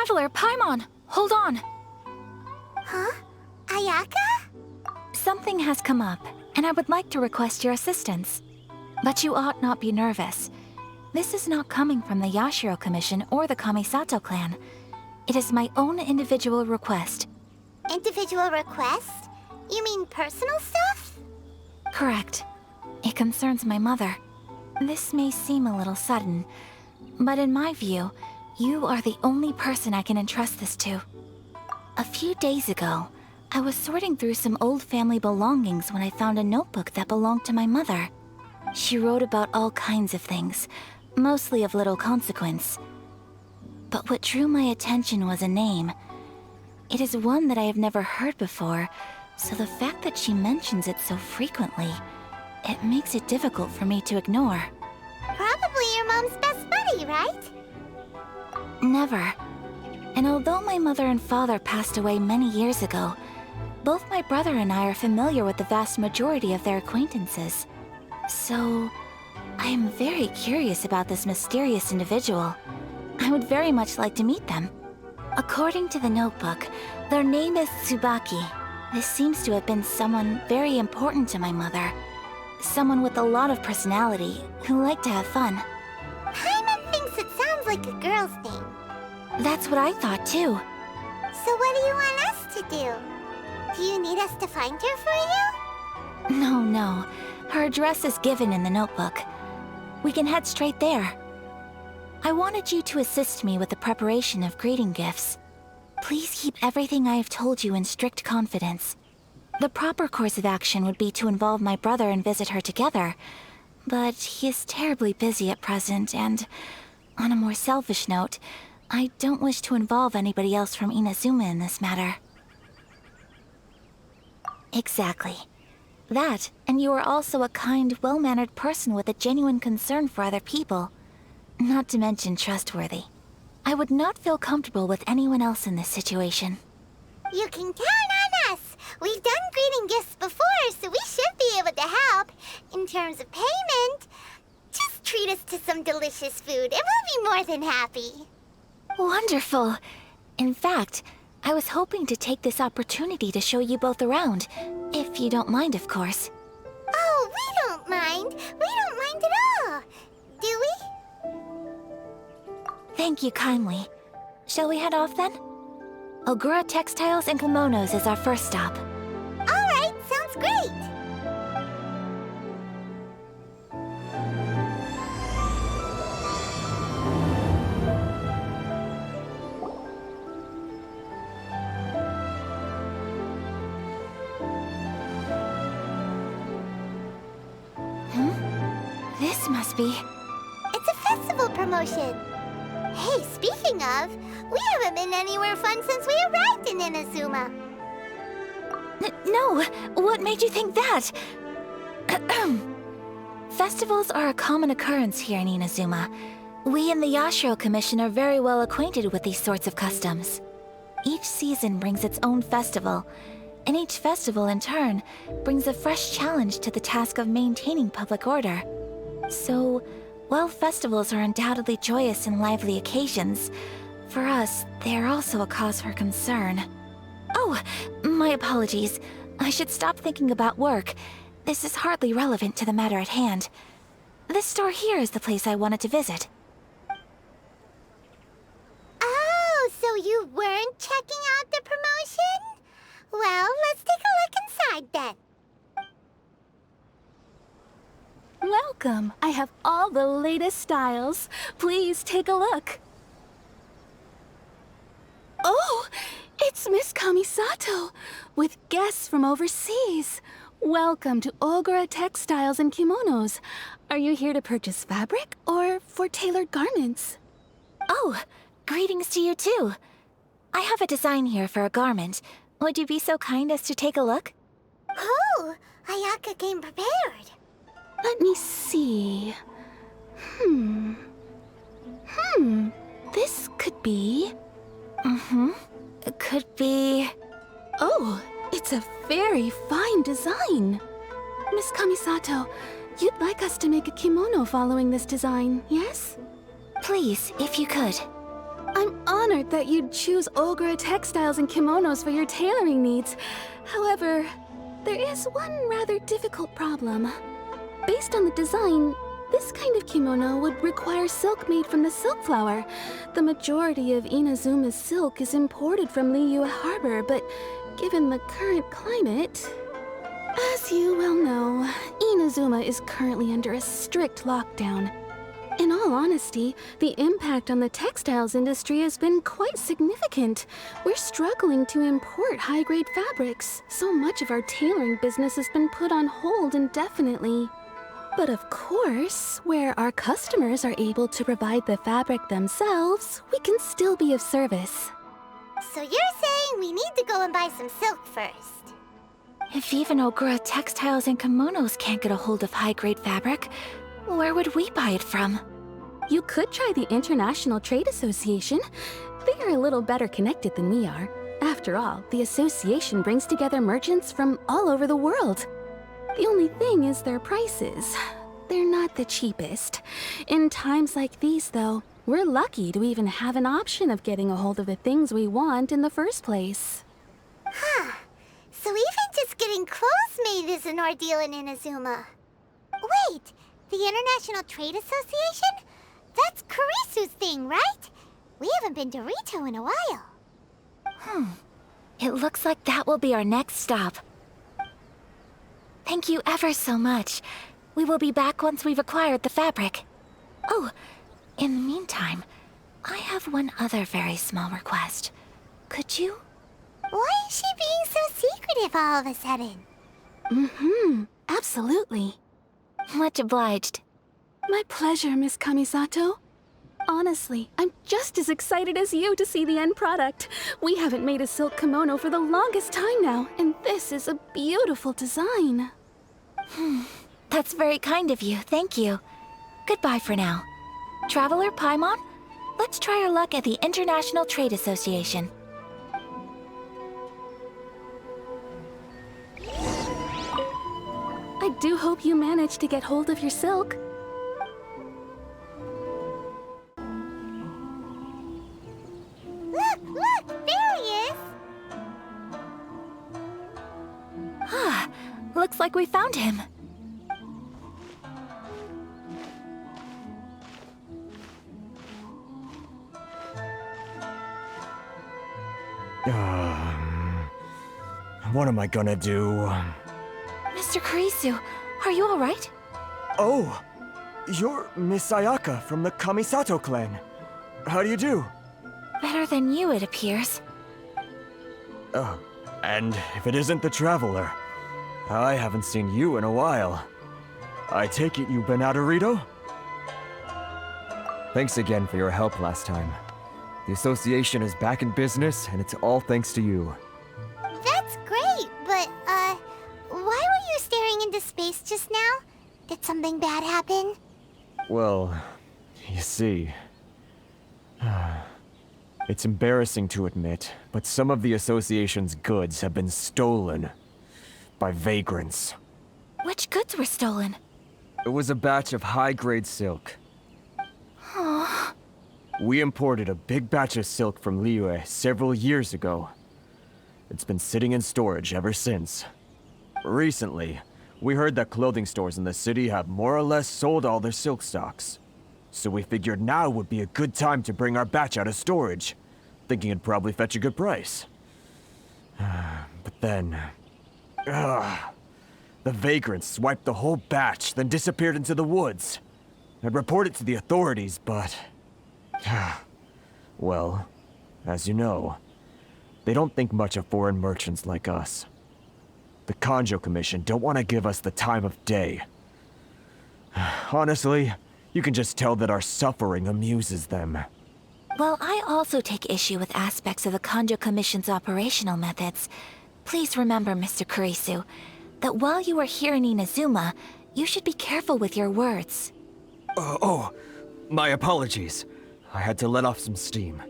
Traveler, Paimon, hold on. Huh? Ayaka? Something has come up, and I would like to request your assistance. But you ought not be nervous. This is not coming from the Yashiro Commission or the Kamisato clan. It is my own individual request. Individual request? You mean personal stuff? Correct. It concerns my mother. This may seem a little sudden, but in my view, you are the only person I can entrust this to. A few days ago, I was sorting through some old family belongings when I found a notebook that belonged to my mother. She wrote about all kinds of things, mostly of little consequence. But what drew my attention was a name. It is one that I have never heard before, so the fact that she mentions it so frequently, it makes it difficult for me to ignore. Probably your mom's best buddy, right? Never. And although my mother and father passed away many years ago, both my brother and I are familiar with the vast majority of their acquaintances. So, I am very curious about this mysterious individual. I would very much like to meet them. According to the notebook, their name is Tsubaki. This seems to have been someone very important to my mother. Someone with a lot of personality, who liked to have fun. Paimon thinks it sounds like a girl's name. That's what I thought too. So what do you want us to do? Do you need us to find her for you? No. Her address is given in the notebook. We can head straight there. I wanted you to assist me with the preparation of greeting gifts. Please keep everything I have told you in strict confidence. The proper course of action would be to involve my brother and visit her together, but he is terribly busy at present, and on a more selfish note, I don't wish to involve anybody else from Inazuma in this matter. Exactly. That, and you are also a kind, well-mannered person with a genuine concern for other people. Not to mention trustworthy. I would not feel comfortable with anyone else in this situation. You can count on us! We've done greeting gifts before, so we should be able to help. In terms of payment, just treat us to some delicious food and we'll be more than happy. Wonderful! In fact, I was hoping to take this opportunity to show you both around, if you don't mind, of course. Oh, we don't mind. We don't mind at all. Do we? Thank you kindly. Shall we head off then? Ogura Textiles and Kimonos is our first stop. All right, sounds great. This must be... It's a festival promotion. Hey, speaking of, we haven't been anywhere fun since we arrived in Inazuma. No! What made you think that? Festivals are a common occurrence here in Inazuma. We in the Yashiro Commission are very well acquainted with these sorts of customs. Each season brings its own festival, and each festival in turn brings a fresh challenge to the task of maintaining public order. So, while festivals are undoubtedly joyous and lively occasions, for us, they are also a cause for concern. Oh, my apologies. I should stop thinking about work. This is hardly relevant to the matter at hand. This store here is the place I wanted to visit. Oh, so you weren't checking out the promotion? Well, let's take a look inside then. Welcome. I have all the latest styles. Please take a look. Oh, it's Miss Kamisato, with guests from overseas. Welcome to Ogura Textiles and Kimonos. Are you here to purchase fabric or for tailored garments? Oh, greetings to you too. I have a design here for a garment. Would you be so kind as to take a look? Oh, Ayaka came prepared. Let me see. This could be... It could be... Oh, it's a very fine design. Miss Kamisato, you'd like us to make a kimono following this design, yes? Please, if you could. I'm honored that you'd choose Ogura textiles and kimonos for your tailoring needs. However, there is one rather difficult problem. Based on the design, this kind of kimono would require silk made from the silk flower. The majority of Inazuma's silk is imported from Liyue Harbor, but given the current climate... As you well know, Inazuma is currently under a strict lockdown. In all honesty, the impact on the textiles industry has been quite significant. We're struggling to import high-grade fabrics. So much of our tailoring business has been put on hold indefinitely. But of course, where our customers are able to provide the fabric themselves, we can still be of service. So you're saying we need to go and buy some silk first? If even Ogura textiles and kimonos can't get a hold of high-grade fabric, where would we buy it from? You could try the International Trade Association. They are a little better connected than we are. After all, the association brings together merchants from all over the world. The only thing is their prices. They're not the cheapest. In times like these, though, we're lucky to even have an option of getting a hold of the things we want in the first place. Huh. So even just getting clothes made is an ordeal in Inazuma. Wait, the International Trade Association? That's Kurisu's thing, right? We haven't been to Rito in a while. It looks like that will be our next stop. Thank you ever so much. We will be back once we've acquired the fabric. Oh, in the meantime, I have one other very small request. Could you? Why is she being so secretive all of a sudden? Absolutely. Much obliged. My pleasure, Miss Kamisato. Honestly, I'm just as excited as you to see the end product. We haven't made a silk kimono for the longest time now, and this is a beautiful design. That's very kind of you, thank you. Goodbye for now. Traveler Paimon, let's try our luck at the International Trade Association. I do hope you manage to get hold of your silk. Look, there he is! Looks like we found him. What am I gonna do? Mr. Kurisu, are you alright? Oh! You're Miss Ayaka from the Kamisato clan. How do you do? Better than you, it appears. Oh, and if it isn't the Traveler, I haven't seen you in a while. I take it you've been out of Rito? Thanks again for your help last time. The association is back in business, and it's all thanks to you. That's great, but, why were you staring into space just now? Did something bad happen? Well, you see... It's embarrassing to admit, but some of the association's goods have been stolen by vagrants. Which goods were stolen? It was a batch of high-grade silk. We imported a big batch of silk from Liyue several years ago. It's been sitting in storage ever since. Recently, we heard that clothing stores in the city have more or less sold all their silk stocks. So we figured now would be a good time to bring our batch out of storage, thinking it'd probably fetch a good price. But then... the vagrants swiped the whole batch, then disappeared into the woods. I'd report it to the authorities, but... well, as you know, they don't think much of foreign merchants like us. The Kanjo Commission don't want to give us the time of day. Honestly, you can just tell that our suffering amuses them. Well, I also take issue with aspects of the Kanjo Commission's operational methods. Please remember, Mr. Kurisu, that while you are here in Inazuma, you should be careful with your words. My apologies. I had to let off some steam.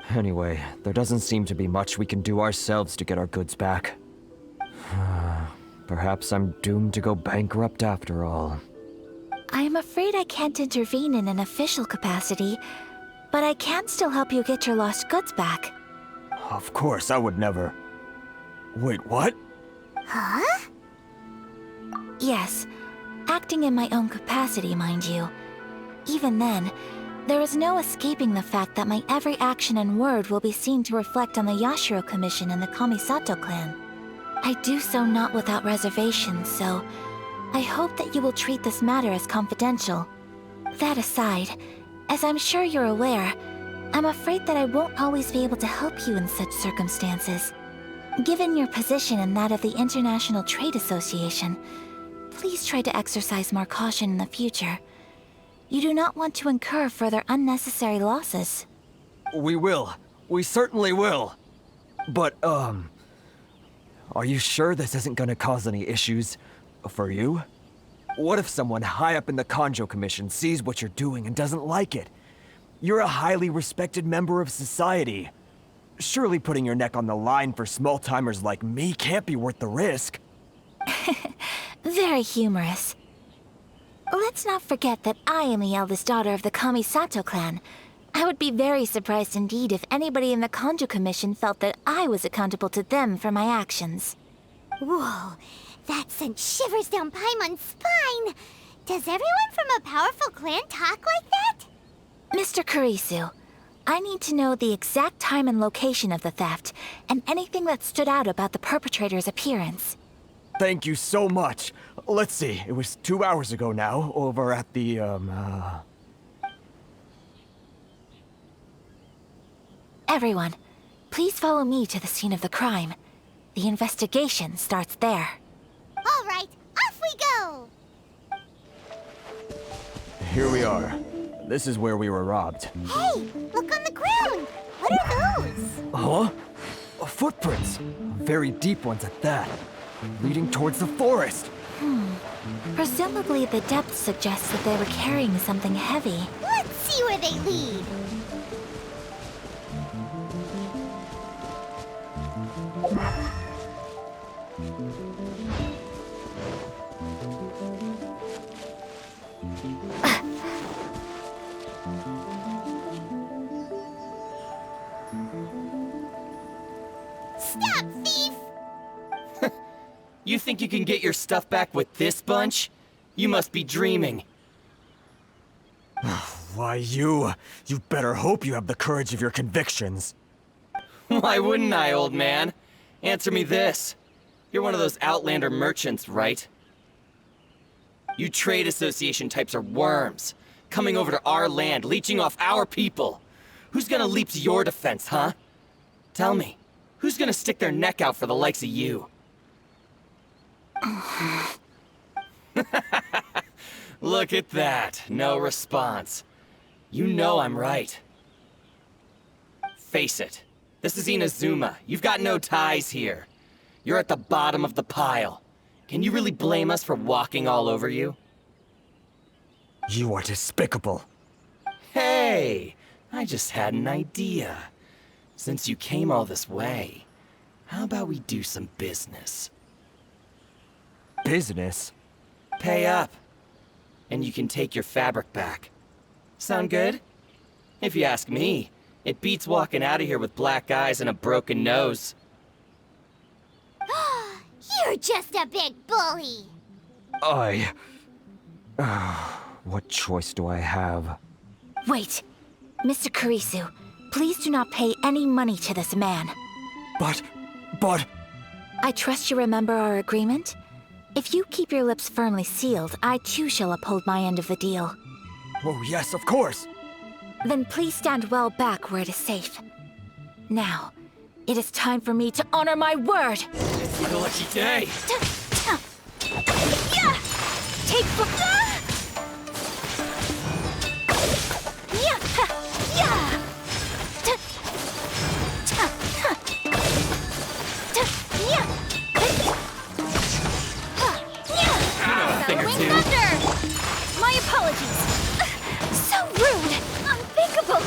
Anyway, there doesn't seem to be much we can do ourselves to get our goods back. Perhaps I'm doomed to go bankrupt after all. I am afraid I can't intervene in an official capacity, but I can still help you get your lost goods back. Of course, I would never. Wait, what? Huh? Yes, acting in my own capacity, mind you. Even then, there is no escaping the fact that my every action and word will be seen to reflect on the Yashiro Commission and the Kamisato clan. I do so not without reservations, so I hope that you will treat this matter as confidential. That aside, as I'm sure you're aware, I'm afraid that I won't always be able to help you in such circumstances. Given your position and that of the International Trade Association, please try to exercise more caution in the future. You do not want to incur further unnecessary losses. We will. We certainly will. But, are you sure this isn't gonna cause any issues for you? What if someone high up in the Kanjo Commission sees what you're doing and doesn't like it? You're a highly respected member of society. Surely putting your neck on the line for small-timers like me can't be worth the risk. Very humorous. Let's not forget that I am the eldest daughter of the Kamisato clan. I would be very surprised indeed if anybody in the Kanjo Commission felt that I was accountable to them for my actions. Whoa, that sent shivers down Paimon's spine. Does everyone from a powerful clan talk like that? Mr. Kurisu, I need to know the exact time and location of the theft, and anything that stood out about the perpetrator's appearance. Thank you so much. Let's see, it was 2 hours ago now, over at the, Everyone, please follow me to the scene of the crime. The investigation starts there. All right, off we go! Here we are. This is where we were robbed. Hey, look on the ground! What are those? Huh? Footprints. Very deep ones at that. Leading towards the forest. Presumably the depth suggests that they were carrying something heavy. Let's see where they lead. Stop, thief! You think you can get your stuff back with this bunch? You must be dreaming. Why, you better hope you have the courage of your convictions. Why wouldn't I, old man? Answer me this. You're one of those Outlander merchants, right? You trade association types are worms. Coming over to our land, leeching off our people. Who's gonna leap to your defense, huh? Tell me, who's gonna stick their neck out for the likes of you? Look at that, no response. You know I'm right. Face it, this is Inazuma. You've got no ties here. You're at the bottom of the pile. Can you really blame us for walking all over you? You are despicable. Hey, I just had an idea. Since you came all this way, how about we do some business? Business? Pay up, and you can take your fabric back. Sound good? If you ask me, it beats walking out of here with black eyes and a broken nose. You're just a big bully! What choice do I have? Wait! Mr. Kurisu, please do not pay any money to this man. But... I trust you remember our agreement? If you keep your lips firmly sealed, I too shall uphold my end of the deal. Oh yes, of course! Then please stand well back where it is safe. Now, it is time for me to honor my word! It's your lucky day! Take My apologies! So rude! Unthinkable!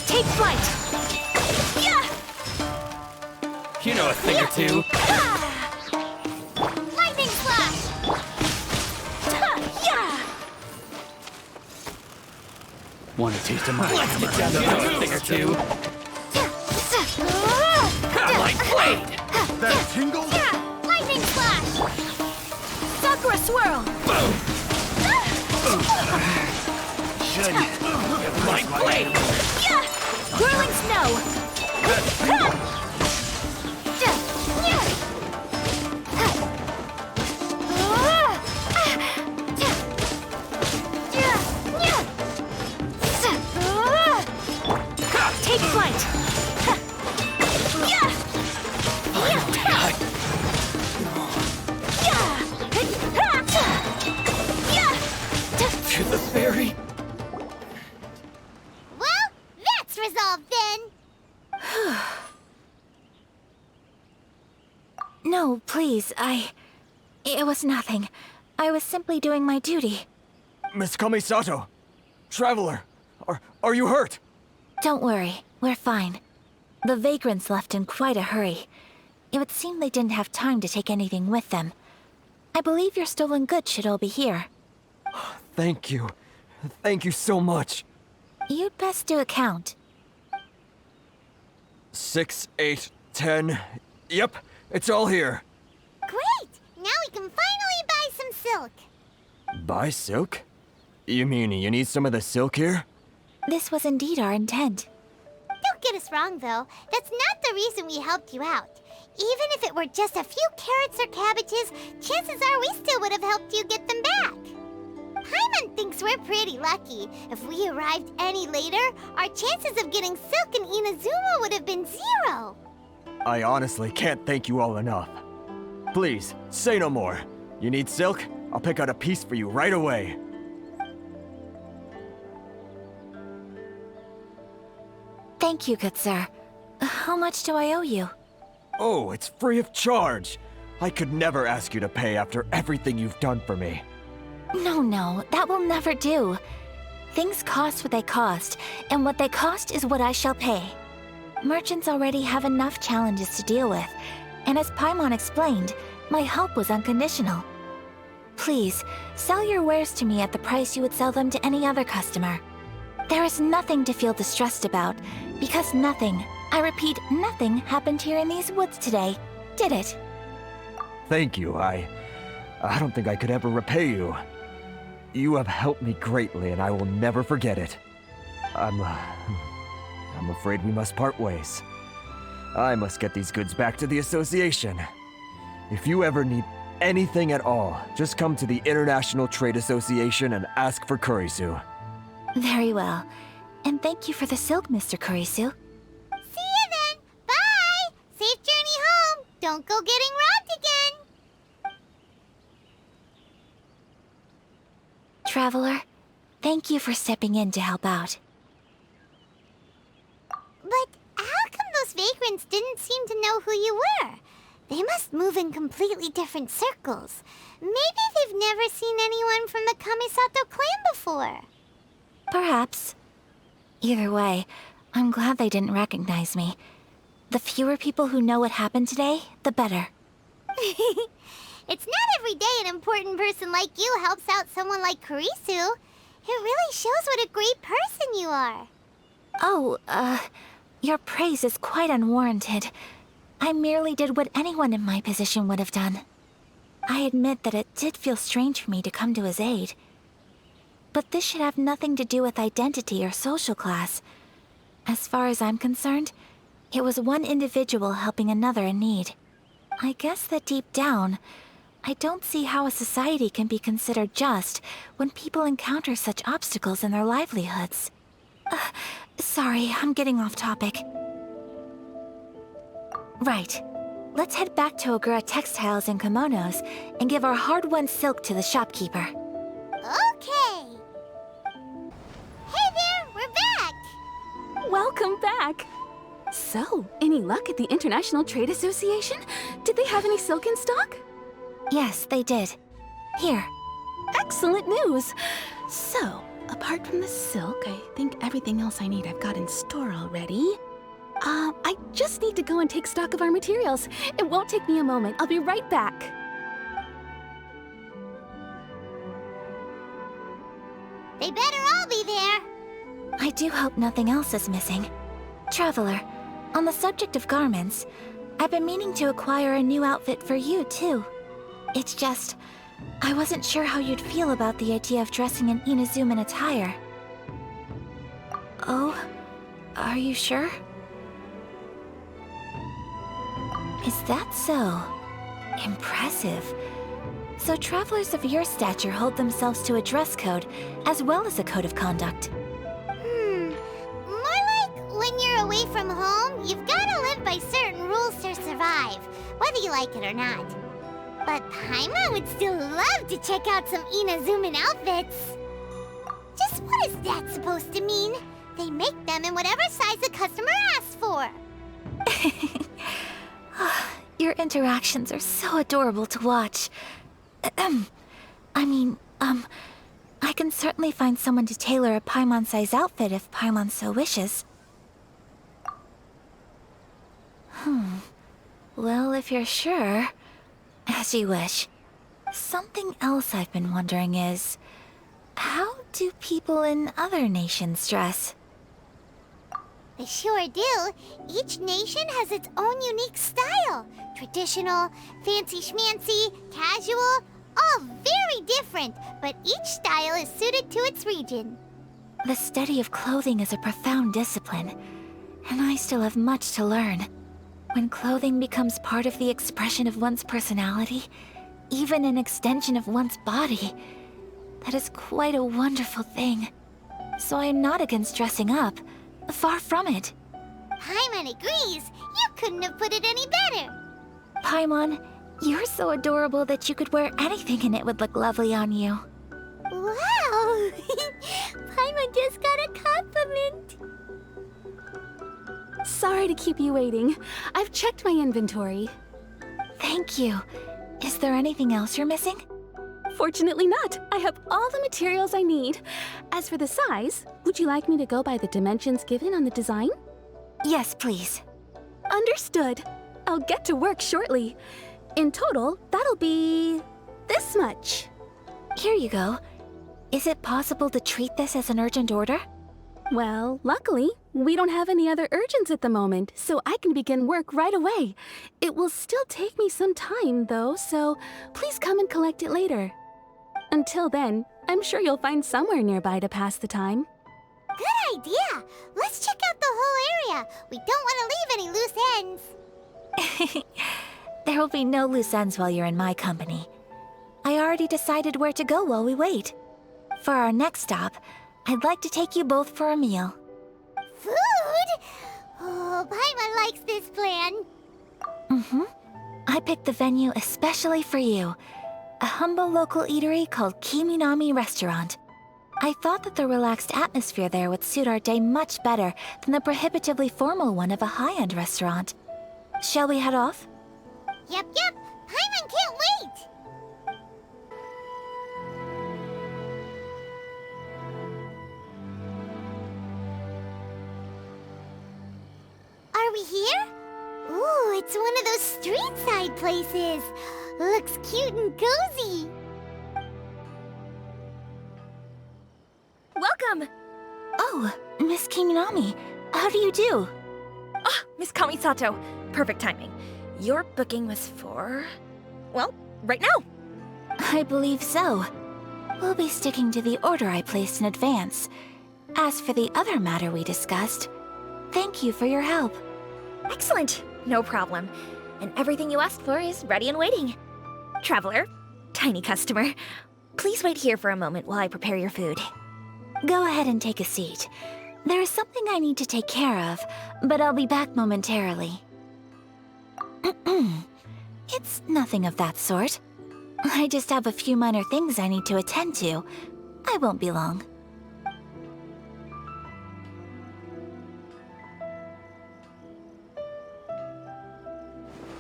Take flight! You know a thing or two. Lightning slash! Want a taste of my Let's get down to a thing or two. Godlike blade! that tingle? Lightning Slash! Sakura Swirl! Boom! Should My blade! Whirling Snow! Take flight! To the fairy! Well, that's resolved then. No, please, It was nothing. I was simply doing my duty. Miss Kamisato! Traveler! Are you hurt? Don't worry, we're fine. The vagrants left in quite a hurry. It would seem they didn't have time to take anything with them. I believe your stolen goods should all be here. Thank you. Thank you so much. You'd best do a count. 6, 8, 10. Yep, it's all here. Great! Now we can finally buy some silk. Buy silk? You mean you need some of the silk here? This was indeed our intent. Don't get us wrong, though. That's not the reason we helped you out. Even if it were just a few carrots or cabbages, chances are we still would have helped you get them back. Paimon thinks we're pretty lucky. If we arrived any later, our chances of getting silk in Inazuma would have been 0. I honestly can't thank you all enough. Please, say no more. You need silk? I'll pick out a piece for you right away. Thank you, good sir. How much do I owe you? Oh, it's free of charge. I could never ask you to pay after everything you've done for me. No, that will never do. Things cost what they cost, and what they cost is what I shall pay. Merchants already have enough challenges to deal with, and as Paimon explained, my help was unconditional. Please, sell your wares to me at the price you would sell them to any other customer. There is nothing to feel distressed about, because nothing, I repeat, nothing happened here in these woods today, did it? Thank you. I don't think I could ever repay you. You have helped me greatly, and I will never forget it. I'm afraid we must part ways. I must get these goods back to the association. If you ever need anything at all, just come to the International Trade Association and ask for Kurisu. Very well. And thank you for the silk, Mr. Kurisu. See you then. Bye. Safe journey home. Don't go getting robbed again. Traveler, thank you for stepping in to help out. But how come those vagrants didn't seem to know who you were? They must move in completely different circles. Maybe they've never seen anyone from the Kamisato clan before. Perhaps. Either way, I'm glad they didn't recognize me. The fewer people who know what happened today, the better. It's not every day an important person like you helps out someone like Kurisu. It really shows what a great person you are. Oh, your praise is quite unwarranted. I merely did what anyone in my position would have done. I admit that it did feel strange for me to come to his aid. But this should have nothing to do with identity or social class. As far as I'm concerned, it was one individual helping another in need. I guess that deep down, I don't see how a society can be considered just when people encounter such obstacles in their livelihoods. Sorry, I'm getting off topic. Right. Let's head back to Ogura Textiles and Kimonos and give our hard-won silk to the shopkeeper. Okay. Hey there, we're back. Welcome back! So, any luck at the International Trade Association? Did they have any silk in stock? Yes, they did. Here. Excellent news! So, apart from the silk, I think everything else I need I've got in store already. I just need to go and take stock of our materials. It won't take me a moment. I'll be right back. They better all be there. I do hope nothing else is missing. Traveler, on the subject of garments, I've been meaning to acquire a new outfit for you, too. It's just, I wasn't sure how you'd feel about the idea of dressing in Inazuman attire. Oh, are you sure? Is that so? Impressive. So travelers of your stature hold themselves to a dress code, as well as a code of conduct. More like when you're away from home, you've gotta live by certain rules to survive, whether you like it or not. But Paimon would still love to check out some Inazuman outfits. Just what is that supposed to mean? They make them in whatever size the customer asks for. Your interactions are so adorable to watch. I can certainly find someone to tailor a Paimon-size outfit if Paimon so wishes. Well, if you're sure, as you wish. Something else I've been wondering is, how do people in other nations dress? They sure do. Each nation has its own unique style. Traditional, fancy schmancy, casual, all very different, but each style is suited to its region. The study of clothing is a profound discipline, and I still have much to learn. When clothing becomes part of the expression of one's personality, even an extension of one's body, that is quite a wonderful thing. So I am not against dressing up. Far from it. Paimon agrees. You couldn't have put it any better. Paimon, you're so adorable that you could wear anything and it would look lovely on you. Wow! Paimon just got a compliment. Sorry to keep you waiting. I've checked my inventory. Thank you. Is there anything else you're missing? Fortunately not. I have all the materials I need. As for the size, would you like me to go by the dimensions given on the design? Yes, please. Understood. I'll get to work shortly. In total, that'll be this much. Here you go. Is it possible to treat this as an urgent order? Well, luckily, we don't have any other urgents at the moment, so I can begin work right away. It will still take me some time, though, so please come and collect it later. Until then, I'm sure you'll find somewhere nearby to pass the time. Good idea. Let's check out the whole area. We don't want to leave any loose ends. There will be no loose ends while you're in my company. I already decided where to go while we wait. For our next stop, I'd like to take you both for a meal. Food? Oh, Paimon likes this plan. I picked the venue especially for you. A humble local eatery called Kiminami Restaurant. I thought that the relaxed atmosphere there would suit our day much better than the prohibitively formal one of a high-end restaurant. Shall we head off? Yep. Paimon can't wait. Are we here? Ooh, it's one of those street-side places. Looks cute and cozy. Welcome! Oh, Miss Kiminami, how do you do? Ah, Miss Kamisato. Perfect timing. Your booking was for... well, right now. I believe so. We'll be sticking to the order I placed in advance. As for the other matter we discussed, thank you for your help. Excellent. No problem. And everything you asked for is ready and waiting. Traveler, tiny customer, please wait here for a moment while I prepare your food. Go ahead and take a seat. There is something I need to take care of, but I'll be back momentarily. It's nothing of that sort. I just have a few minor things I need to attend to. I won't be long.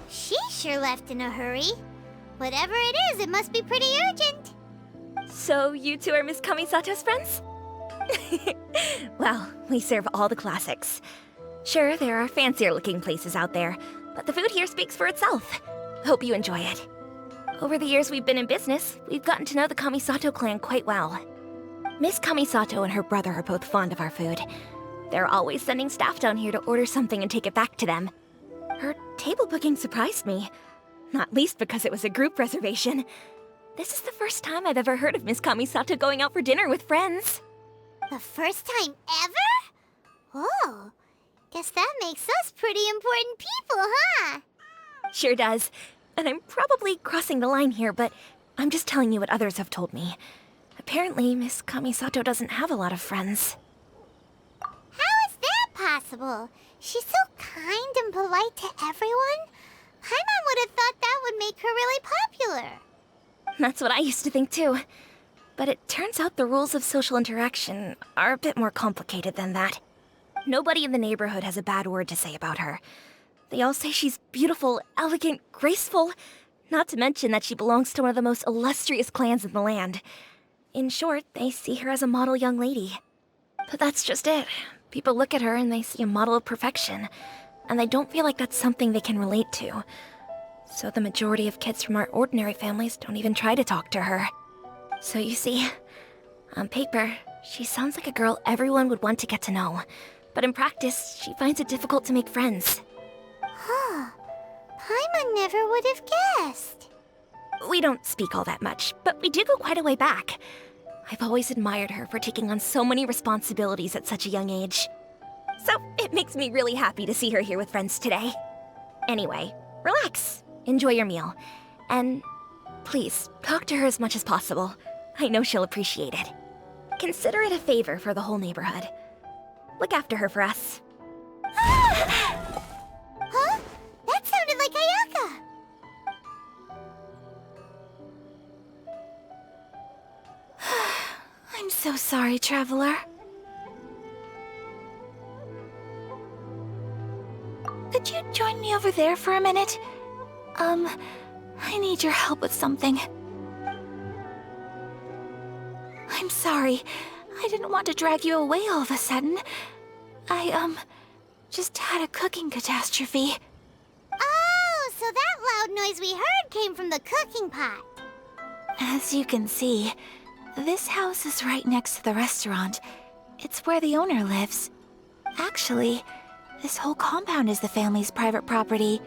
She sure left in a hurry. Whatever it is, it must be pretty urgent. So you two are Miss Kamisato's friends? Well, we serve all the classics. Sure, there are fancier looking places out there, but the food here speaks for itself. Hope you enjoy it. Over the years we've been in business, we've gotten to know the Kamisato clan quite well. Miss Kamisato and her brother are both fond of our food. They're always sending staff down here to order something and take it back to them. Her table booking surprised me, not least because it was a group reservation. This is the first time I've ever heard of Miss Kamisato going out for dinner with friends. The first time ever? Oh, guess that makes us pretty important people, huh? Sure does. And I'm probably crossing the line here, but I'm just telling you what others have told me. Apparently, Miss Kamisato doesn't have a lot of friends. How is that possible? She's so kind and polite to everyone. Paimon would have thought that would make her really popular. That's what I used to think too. But it turns out the rules of social interaction are a bit more complicated than that. Nobody in the neighborhood has a bad word to say about her. They all say she's beautiful, elegant, graceful, not to mention that she belongs to one of the most illustrious clans in the land. In short, they see her as a model young lady. But that's just it. People look at her and they see a model of perfection, and they don't feel like that's something they can relate to. So the majority of kids from our ordinary families don't even try to talk to her. So you see, on paper, she sounds like a girl everyone would want to get to know. But in practice, she finds it difficult to make friends. Huh. Paimon never would have guessed. We don't speak all that much, but we do go quite a way back. I've always admired her for taking on so many responsibilities at such a young age. So it makes me really happy to see her here with friends today. Anyway, relax, enjoy your meal, and please, talk to her as much as possible. I know she'll appreciate it. Consider it a favor for the whole neighborhood. Look after her for us. Huh? That sounded like Ayaka. I'm so sorry, Traveler. Could you join me over there for a minute? I need your help with something. I'm sorry. I didn't want to drag you away all of a sudden. I, just had a cooking catastrophe. Oh, so that loud noise we heard came from the cooking pot. As you can see, this house is right next to the restaurant. It's where the owner lives. Actually, this whole compound is the family's private property.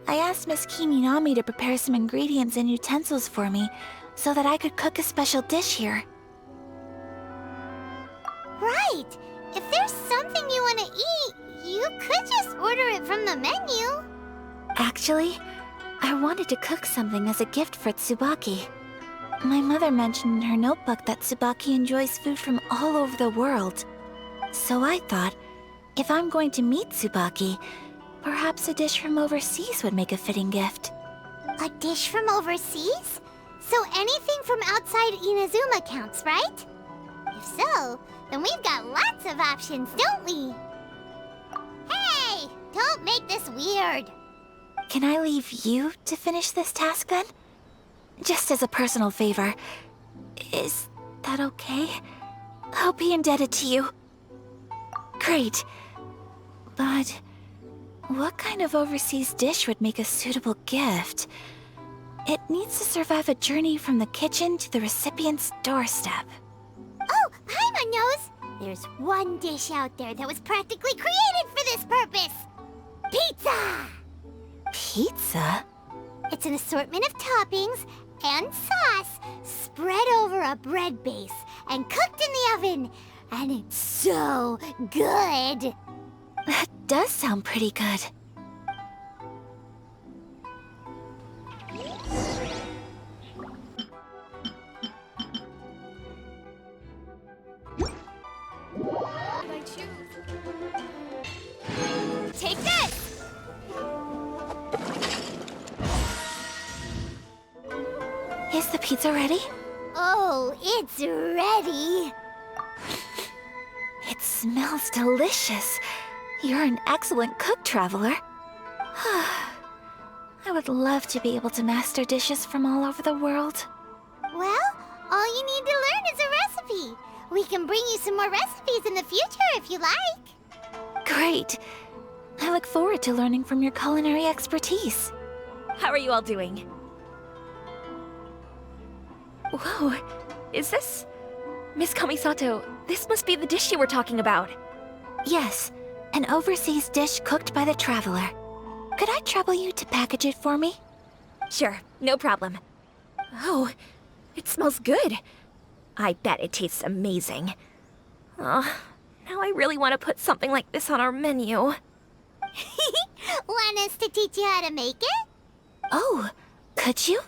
I asked Miss Kiminami to prepare some ingredients and utensils for me so that I could cook a special dish here. Right. If there's something you want to eat, you could just order it from the menu. Actually, I wanted to cook something as a gift for Tsubaki. My mother mentioned in her notebook that Tsubaki enjoys food from all over the world. So I thought, if I'm going to meet Tsubaki, perhaps a dish from overseas would make a fitting gift. A dish from overseas? So anything from outside Inazuma counts, right? If so, then we've got lots of options, don't we? Hey! Don't make this weird. Can I leave you to finish this task then? Just as a personal favor. Is that okay? I'll be indebted to you. Great. But what kind of overseas dish would make a suitable gift? It needs to survive a journey from the kitchen to the recipient's doorstep. Oh, Paimon knows! There's one dish out there that was practically created for this purpose! Pizza! Pizza? It's an assortment of toppings and sauce spread over a bread base and cooked in the oven. And it's so good! That does sound pretty good. Take this! Is the pizza ready? Oh, it's ready! It smells delicious. You're an excellent cook, Traveler. I would love to be able to master dishes from all over the world. Well, all you need to learn is a recipe. We can bring you some more recipes in the future if you like. Great. I look forward to learning from your culinary expertise. How are you all doing? Whoa, is this Miss Kamisato, this must be the dish you were talking about. Yes, an overseas dish cooked by the traveler. Could I trouble you to package it for me? Sure, no problem. Oh, it smells good. I bet it tastes amazing. Oh, now I really want to put something like this on our menu. Want us to teach you how to make it? Oh, could you?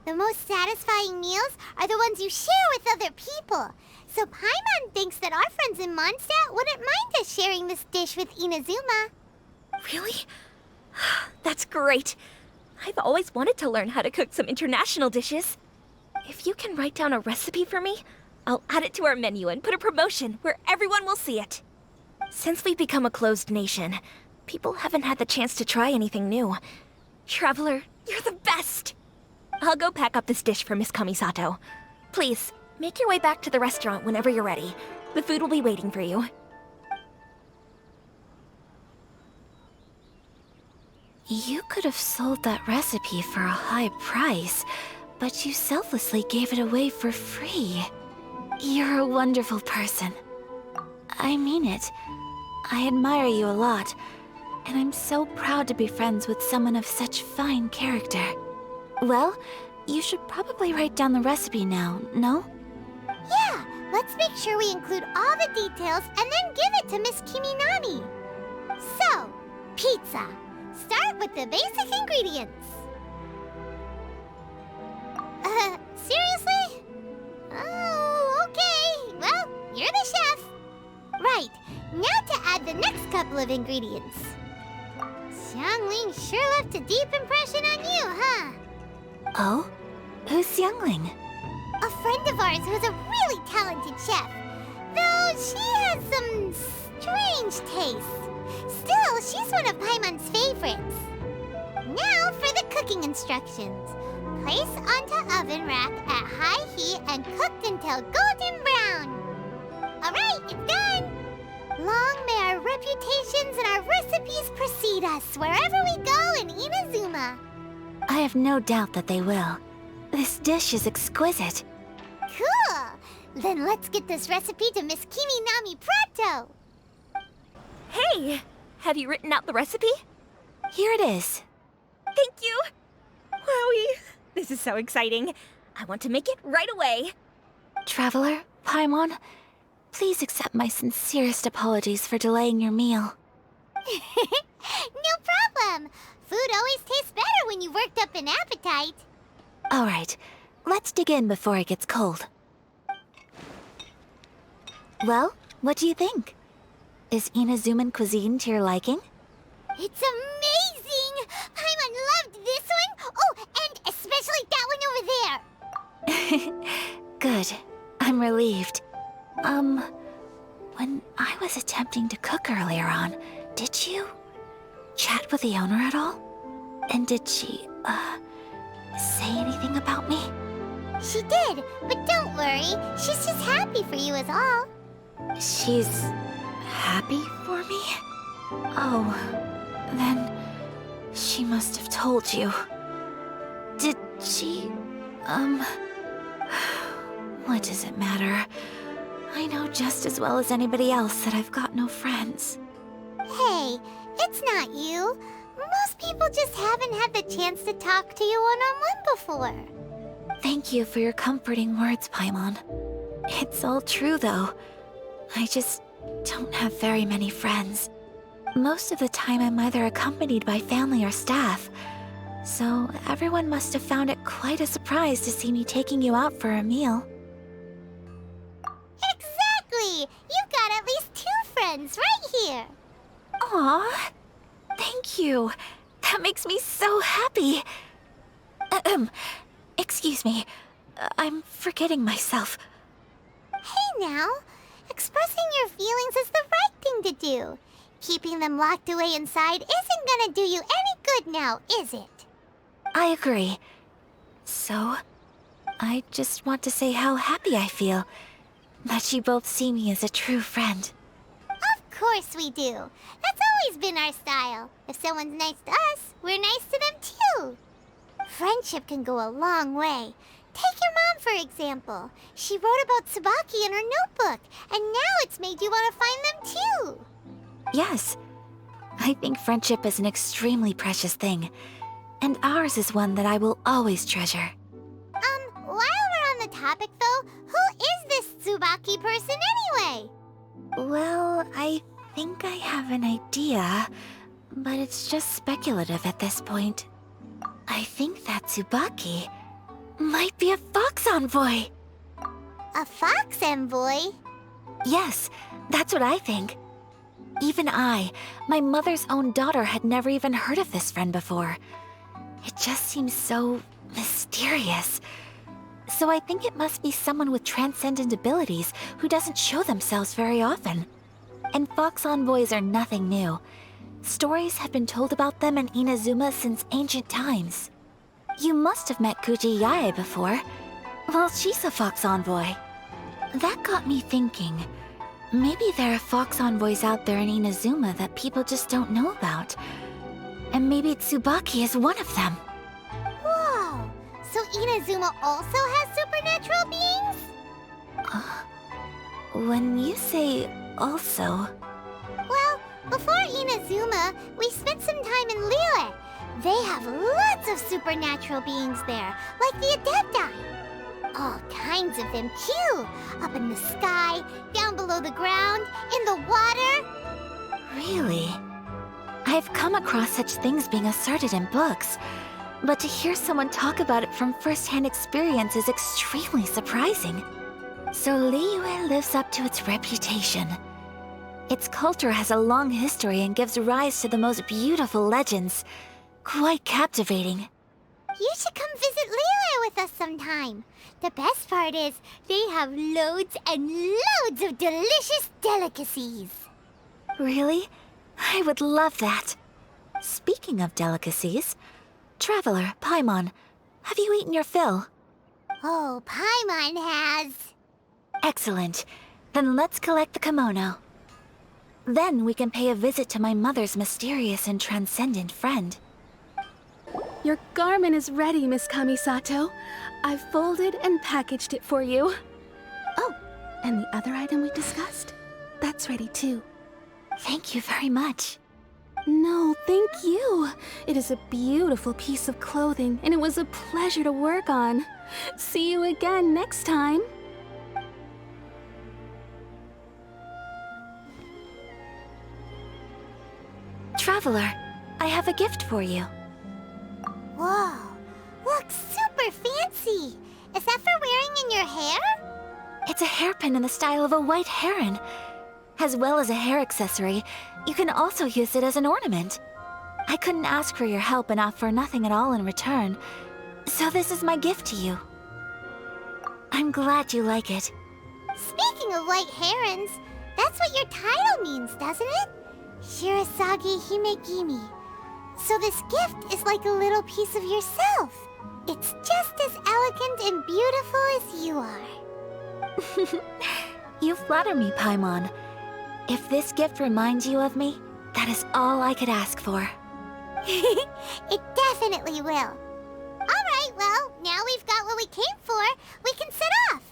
The most satisfying meals are the ones you share with other people. So Paimon thinks that our friends in Mondstadt wouldn't mind us sharing this dish with Inazuma. Really? That's great. I've always wanted to learn how to cook some international dishes. If you can write down a recipe for me, I'll add it to our menu and put a promotion where everyone will see it. Since we've become a closed nation, people haven't had the chance to try anything new. Traveler, you're the best! I'll go pack up this dish for Miss Kamisato. Please, make your way back to the restaurant whenever you're ready. The food will be waiting for you. You could have sold that recipe for a high price, but you selflessly gave it away for free. You're a wonderful person. I mean it. I admire you a lot, and I'm so proud to be friends with someone of such fine character. Well, you should probably write down the recipe now, no? Yeah, let's make sure we include all the details and then give it to Miss Kiminami. So, pizza. Start with the basic ingredients. Seriously? Oh, okay. Well, you're the chef. Right, now to add the next couple of ingredients. Xiangling sure left a deep impression on you, huh? Oh? Who's Xiangling? A friend of ours who's a really talented chef. Though she has some strange tastes. Still, she's one of Paimon's favorites. Now for the cooking instructions. Place onto oven rack at high heat and cooked until golden brown. Alright, it's done! Long may our reputations and our recipes precede us wherever we go in Inazuma. I have no doubt that they will. This dish is exquisite. Cool! Then let's get this recipe to Miss Kiminami pronto! Hey! Have you written out the recipe? Here it is. Thank you! Wowie! This is so exciting. I want to make it right away. Traveler, Paimon, please accept my sincerest apologies for delaying your meal. No problem! Food always tastes better when you worked up an appetite. All right, let's dig in before it gets cold. Well, what do you think? Is Inazuman cuisine to your liking? It's amazing! Paimon loved this one! Oh, and especially that one over there! Good. I'm relieved. When I was attempting to cook earlier on, did you chat with the owner at all? And did she, say anything about me? She did, but don't worry. She's just happy for you is all. She's happy for me? Oh, then she must have told you. Did she, what does it matter? I know just as well as anybody else that I've got no friends. Hey, it's not you. Most people just haven't had the chance to talk to you one-on-one before. Thank you for your comforting words, Paimon. It's all true, though. I just don't have very many friends. Most of the time I'm either accompanied by family or staff, so everyone must have found it quite a surprise to see me taking you out for a meal. Exactly! You've got at least 2 friends right here. Aw, thank you. That makes me so happy. Excuse me. I'm forgetting myself. Hey now, expressing your feelings is the right thing to do. Keeping them locked away inside isn't gonna do you any good now, is it? I agree. So, I just want to say how happy I feel that you both see me as a true friend. Of course we do. That's always been our style. If someone's nice to us, we're nice to them too. Friendship can go a long way. Take your mom for example. She wrote about Tsubaki in her notebook, and now it's made you want to find them too. Yes. I think friendship is an extremely precious thing, and ours is one that I will always treasure. While we're on the topic though, who is this Tsubaki person anyway? Well, I think I have an idea, but it's just speculative at this point. I think that Tsubaki might be a fox envoy. A fox envoy? Yes, that's what I think. Even I, my mother's own daughter, had never even heard of this friend before. It just seems so mysterious. So I think it must be someone with transcendent abilities who doesn't show themselves very often. And fox envoys are nothing new. Stories have been told about them in Inazuma since ancient times. You must have met Kuji Yae before. Well, she's a fox envoy. That got me thinking. Maybe there are fox envoys out there in Inazuma that people just don't know about. And maybe Tsubaki is one of them. Whoa! So Inazuma also has supernatural beings? When you say also... Well, before Inazuma, we spent some time in Liyue. They have lots of supernatural beings there, like the Adepti. All kinds of them too. Up in the sky, down below the ground, in the water. Really? I've come across such things being asserted in books, but to hear someone talk about it from first-hand experience is extremely surprising. So Liyue lives up to its reputation. Its culture has a long history and gives rise to the most beautiful legends. Quite captivating. You should come visit Liyue with us sometime. The best part is, they have loads and loads of delicious delicacies. Really? I would love that. Speaking of delicacies, Traveler, Paimon, have you eaten your fill? Oh, Paimon has. Excellent. Then let's collect the kimono. Then we can pay a visit to my mother's mysterious and transcendent friend. Your garment is ready, Miss Kamisato. I've folded and packaged it for you. Oh, and the other item we discussed? That's ready too. Thank you very much. No, thank you. It is a beautiful piece of clothing, and it was a pleasure to work on. See you again next time. Traveler, I have a gift for you. Whoa, looks super fancy. Is that for wearing in your hair? It's a hairpin in the style of a white heron. As well as a hair accessory, you can also use it as an ornament. I couldn't ask for your help and offer nothing at all in return, so this is my gift to you. I'm glad you like it. Speaking of white herons, that's what your title means, doesn't it? Shirasagi Himegimi. So this gift is like a little piece of yourself. It's just as elegant and beautiful as you are. You flatter me, Paimon. If this gift reminds you of me, that is all I could ask for. It definitely will. Alright, well, now we've got what we came for, we can set off.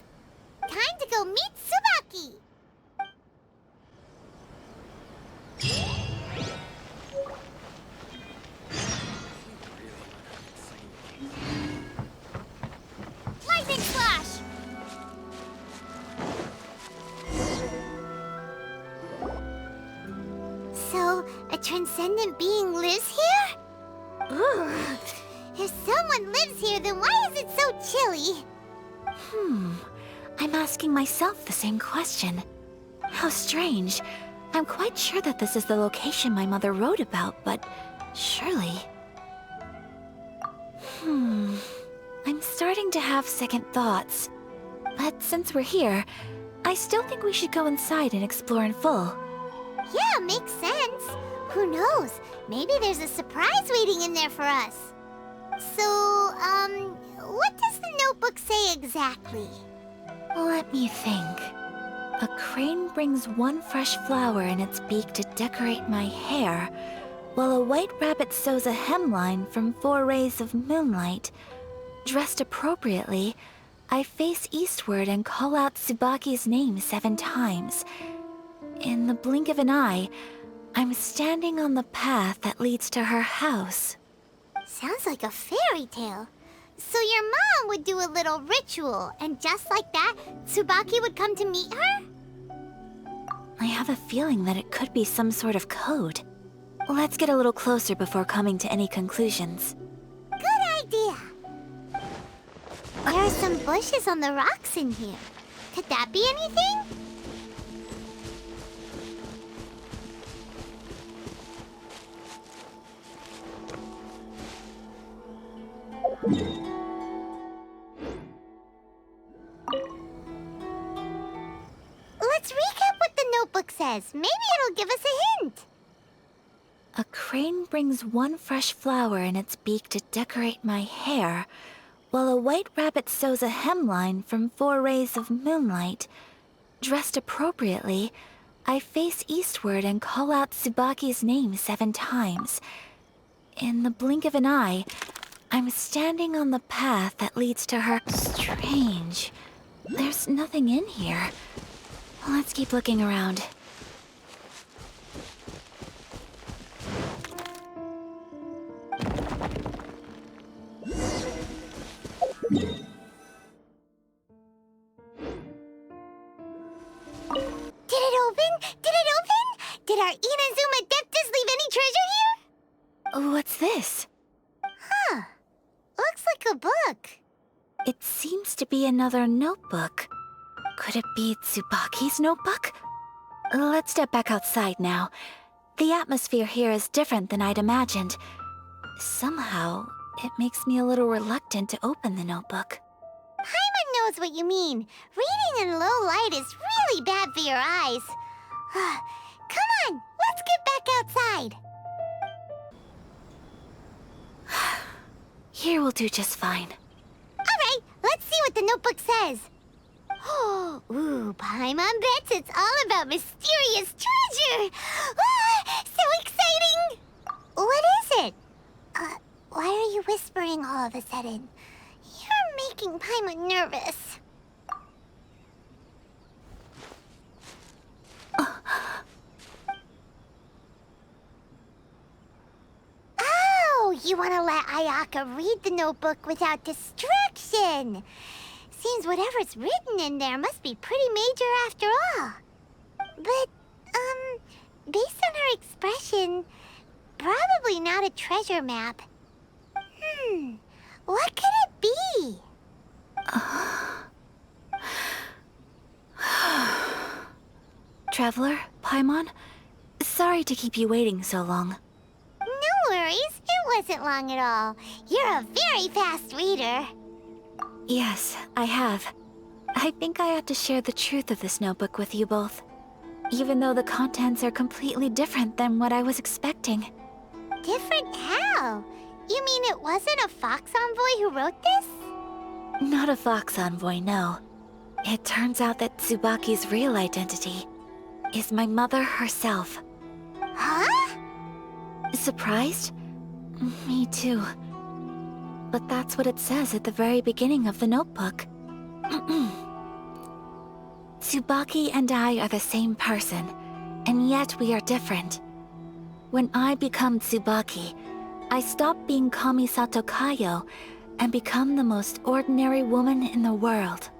Time to go meet Tsubaki. Lightning Slash! So, a transcendent being lives here? Ugh. If someone lives here, then why is it so chilly? I'm asking myself the same question. How strange. I'm quite sure that this is the location my mother wrote about, but surely... I'm starting to have second thoughts. But since we're here, I still think we should go inside and explore in full. Yeah, makes sense. Who knows? Maybe there's a surprise waiting in there for us. So, what does the notebook say exactly? Let me think. A crane brings one fresh flower in its beak to decorate my hair, while a white rabbit sews a hemline from 4 rays of moonlight. Dressed appropriately, I face eastward and call out Tsubaki's name 7 times. In the blink of an eye, I'm standing on the path that leads to her house. Sounds like a fairy tale. So your mom would do a little ritual, and just like that, Tsubaki would come to meet her? I have a feeling that it could be some sort of code. Let's get a little closer before coming to any conclusions. Good idea. There are some bushes on the rocks in here. Could that be anything? Let's recap what the notebook says. Maybe it'll give us a hint. A crane brings 1 fresh flower in its beak to decorate my hair, while a white rabbit sews a hemline from 4 rays of moonlight. Dressed appropriately, I face eastward and call out Tsubaki's name 7 times. In the blink of an eye, I'm standing on the path that leads to her. Strange. There's nothing in here. Let's keep looking around. Did it open? Did it open? Did our Inazuma Deptus leave any treasure here? What's this? Huh. Looks like a book. It seems to be another notebook. Could it be Tsubaki's notebook? Let's step back outside now. The atmosphere here is different than I'd imagined. Somehow, it makes me a little reluctant to open the notebook. Paimon knows what you mean. Reading in low light is really bad for your eyes. Come on, let's get back outside. Here will do just fine. All right, let's see what the notebook says. Ooh, Paimon bets it's all about mysterious treasure. So exciting! What is it? Why are you whispering all of a sudden? You're making Paimon nervous. Oh, you want to let Ayaka read the notebook without distraction. Seems whatever's written in there must be pretty major after all. But, based on her expression, probably not a treasure map. What could it be? Traveler, Paimon, sorry to keep you waiting so long. No worries, it wasn't long at all. You're a very fast reader. Yes, I have. I think I have to share the truth of this notebook with you both. Even though the contents are completely different than what I was expecting. Different how? You mean it wasn't a Fox Envoy who wrote this? Not a Fox Envoy, no. It turns out that Tsubaki's real identity is my mother herself. Huh? Surprised? Me too. But that's what it says at the very beginning of the notebook. Tsubaki and I are the same person, and yet we are different. When I become Tsubaki, I stop being Kamisato Kayo and become the most ordinary woman in the world.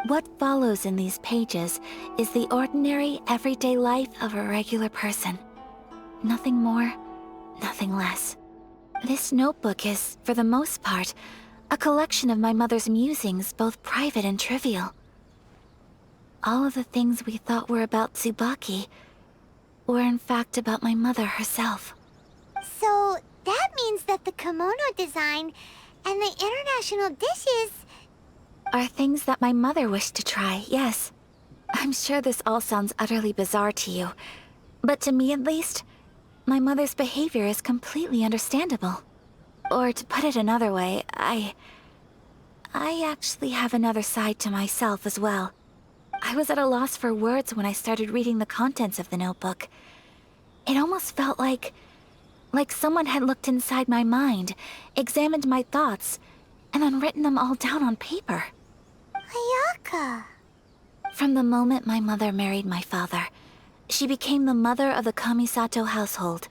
What follows in these pages is the ordinary, everyday life of a regular person. Nothing more, nothing less. This notebook is, for the most part, a collection of my mother's musings, both private and trivial. All of the things we thought were about Tsubaki were in fact about my mother herself. So that means that the kimono design and the international dishes are things that my mother wished to try, yes. I'm sure this all sounds utterly bizarre to you, but to me at least, my mother's behavior is completely understandable. Or to put it another way, I actually have another side to myself as well. I was at a loss for words when I started reading the contents of the notebook. It almost felt like someone had looked inside my mind, examined my thoughts, and then written them all down on paper. Ayaka. From the moment my mother married my father, she became the mother of the Kamisato household.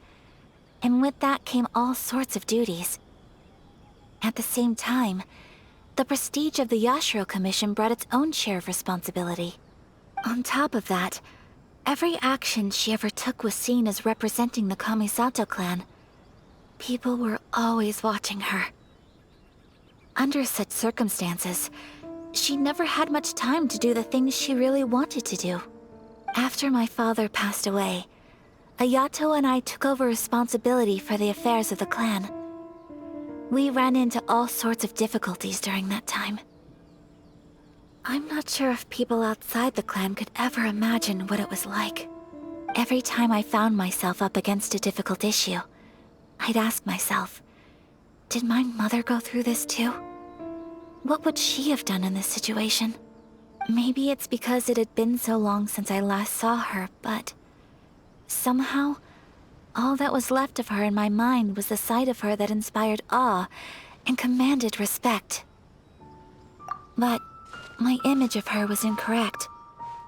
And with that came all sorts of duties. At the same time, the prestige of the Yashiro Commission brought its own share of responsibility. On top of that, every action she ever took was seen as representing the Kamisato clan. People were always watching her. Under such circumstances, she never had much time to do the things she really wanted to do. After my father passed away, Ayato and I took over responsibility for the affairs of the clan. We ran into all sorts of difficulties during that time. I'm not sure if people outside the clan could ever imagine what it was like. Every time I found myself up against a difficult issue, I'd ask myself, did my mother go through this too? What would she have done in this situation? Maybe it's because it had been so long since I last saw her, but somehow, all that was left of her in my mind was the side of her that inspired awe and commanded respect. But my image of her was incorrect.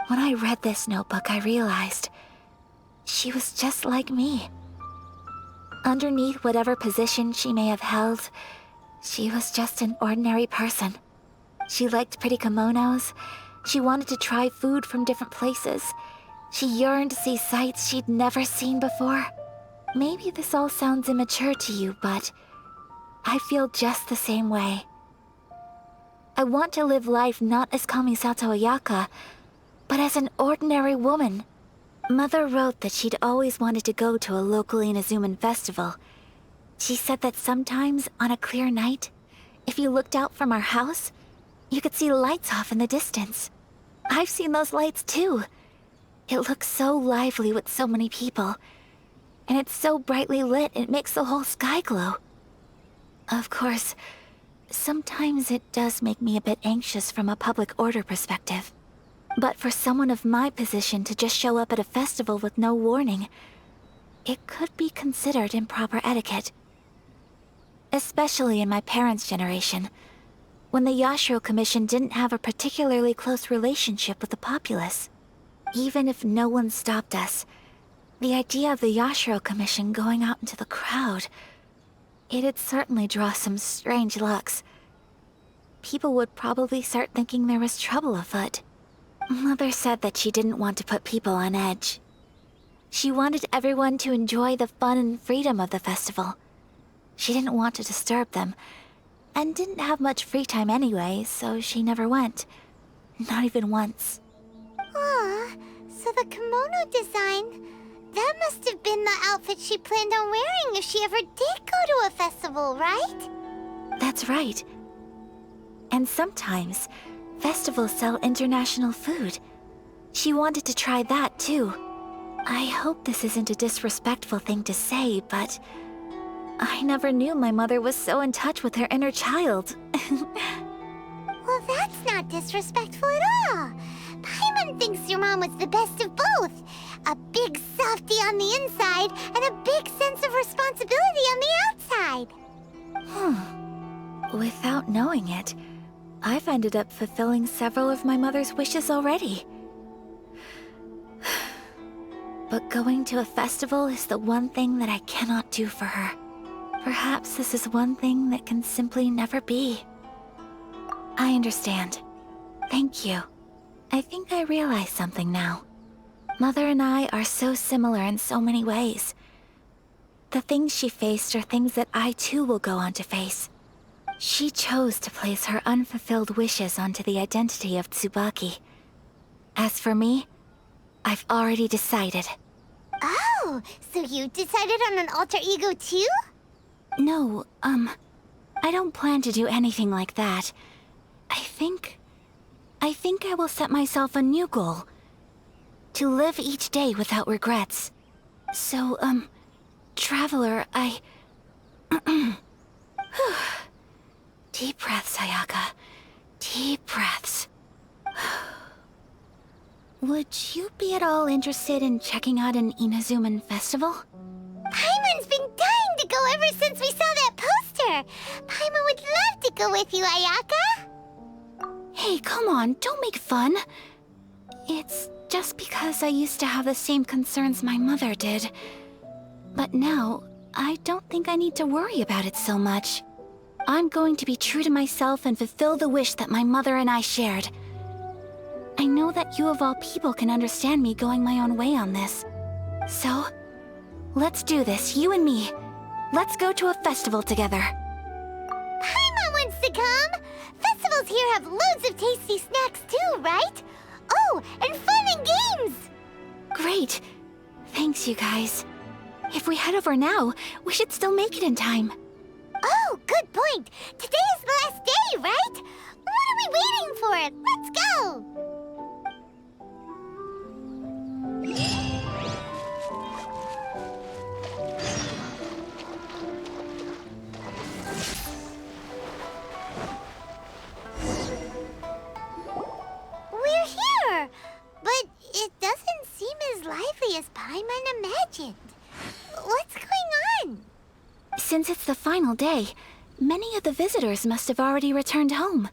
When I read this notebook, I realized she was just like me. Underneath whatever position she may have held, she was just an ordinary person. She liked pretty kimonos. She wanted to try food from different places. She yearned to see sights she'd never seen before. Maybe this all sounds immature to you, but I feel just the same way. I want to live life not as Kamisato Ayaka, but as an ordinary woman. Mother wrote that she'd always wanted to go to a local Inazuman festival. She said that sometimes, on a clear night, if you looked out from our house, you could see lights off in the distance. I've seen those lights too. It looks so lively with so many people. And it's so brightly lit, it makes the whole sky glow. Of course, sometimes it does make me a bit anxious from a public order perspective. But for someone of my position to just show up at a festival with no warning, it could be considered improper etiquette. Especially in my parents' generation, when the Yashiro Commission didn't have a particularly close relationship with the populace. Even if no one stopped us, the idea of the Yashiro Commission going out into the crowd, it'd certainly draw some strange looks. People would probably start thinking there was trouble afoot. Mother said that she didn't want to put people on edge. She wanted everyone to enjoy the fun and freedom of the festival. She didn't want to disturb them, and didn't have much free time anyway, so she never went. Not even once. Aw, so the kimono design, that must have been the outfit she planned on wearing if she ever did go to a festival, right? That's right. And sometimes, festivals sell international food. She wanted to try that too. I hope this isn't a disrespectful thing to say, but I never knew my mother was so in touch with her inner child. Well, that's not disrespectful at all. Paimon thinks your mom was the best of both. A big softie on the inside and a big sense of responsibility on the outside. Without knowing it, I've ended up fulfilling several of my mother's wishes already. But going to a festival is the one thing that I cannot do for her. Perhaps this is one thing that can simply never be. I understand. Thank you. I think I realize something now. Mother and I are so similar in so many ways. The things she faced are things that I too will go on to face. She chose to place her unfulfilled wishes onto the identity of Tsubaki. As for me, I've already decided. Oh, so you decided on an alter ego too? No, I don't plan to do anything like that. I think I will set myself a new goal. To live each day without regrets. So, Traveler, Deep breaths, Ayaka. Deep breaths. Would you be at all interested in checking out an Inazuman festival? Paimon's been dying to go ever since we saw that poster. Paimon would love to go with you, Ayaka. Hey, come on, don't make fun. It's just because I used to have the same concerns my mother did. But now, I don't think I need to worry about it so much. I'm going to be true to myself and fulfill the wish that my mother and I shared. I know that you of all people can understand me going my own way on this. So, let's do this, you and me. Let's go to a festival together. Paimon wants to come! Festivals here have loads of tasty snacks too, right? Oh, and fun and games! Great. Thanks, you guys. If we head over now, we should still make it in time. Oh, good point. Today is the last day, right? What are we waiting for? Let's go! We're here, but it doesn't seem as lively as Paimon imagined. What's going on? Since it's the final day, many of the visitors must have already returned home.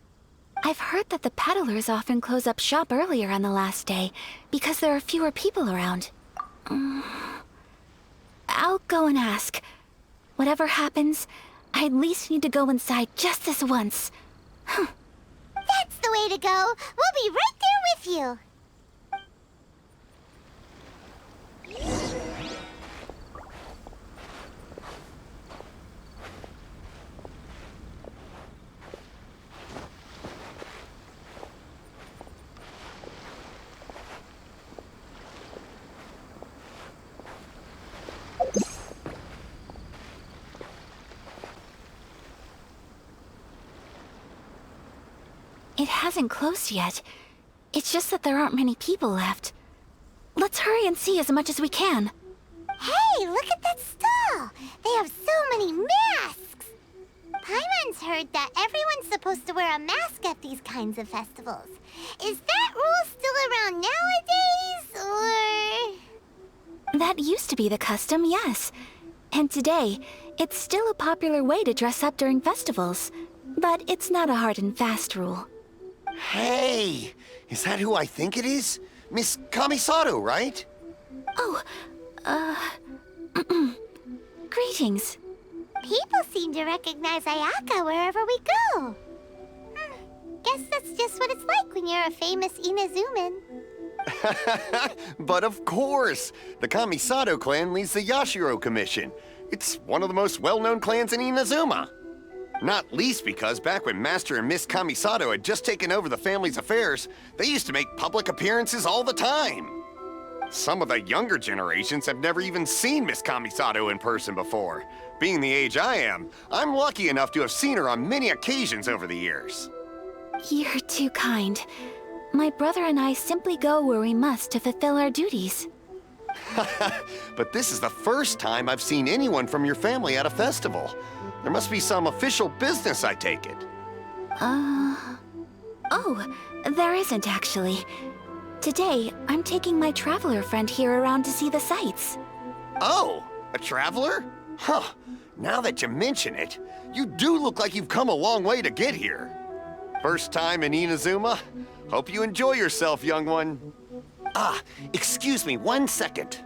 I've heard that the peddlers often close up shop earlier on the last day because there are fewer people around. I'll go and ask. Whatever happens, I at least need to go inside just this once. That's the way to go. We'll be right there with you. It hasn't closed yet. It's just that there aren't many people left. Let's hurry and see as much as we can. Hey, look at that stall! They have so many masks! Paimon's heard that everyone's supposed to wear a mask at these kinds of festivals. Is that rule still around nowadays, or...? That used to be the custom, yes. And today, it's still a popular way to dress up during festivals. But it's not a hard and fast rule. Hey! Is that who I think it is? Miss Kamisato, right? Oh, greetings. People seem to recognize Ayaka wherever we go. Guess that's just what it's like when you're a famous Inazuman. But of course! The Kamisato clan leads the Yashiro Commission. It's one of the most well-known clans in Inazuma. Not least because back when Master and Miss Kamisato had just taken over the family's affairs, they used to make public appearances all the time. Some of the younger generations have never even seen Miss Kamisato in person before. Being the age I am, I'm lucky enough to have seen her on many occasions over the years. You're too kind. My brother and I simply go where we must to fulfill our duties. But this is the first time I've seen anyone from your family at a festival. There must be some official business, I take it. Oh, there isn't actually. Today, I'm taking my traveler friend here around to see the sights. Oh, a traveler? Huh, now that you mention it, you do look like you've come a long way to get here. First time in Inazuma? Hope you enjoy yourself, young one. Ah, excuse me 1 second.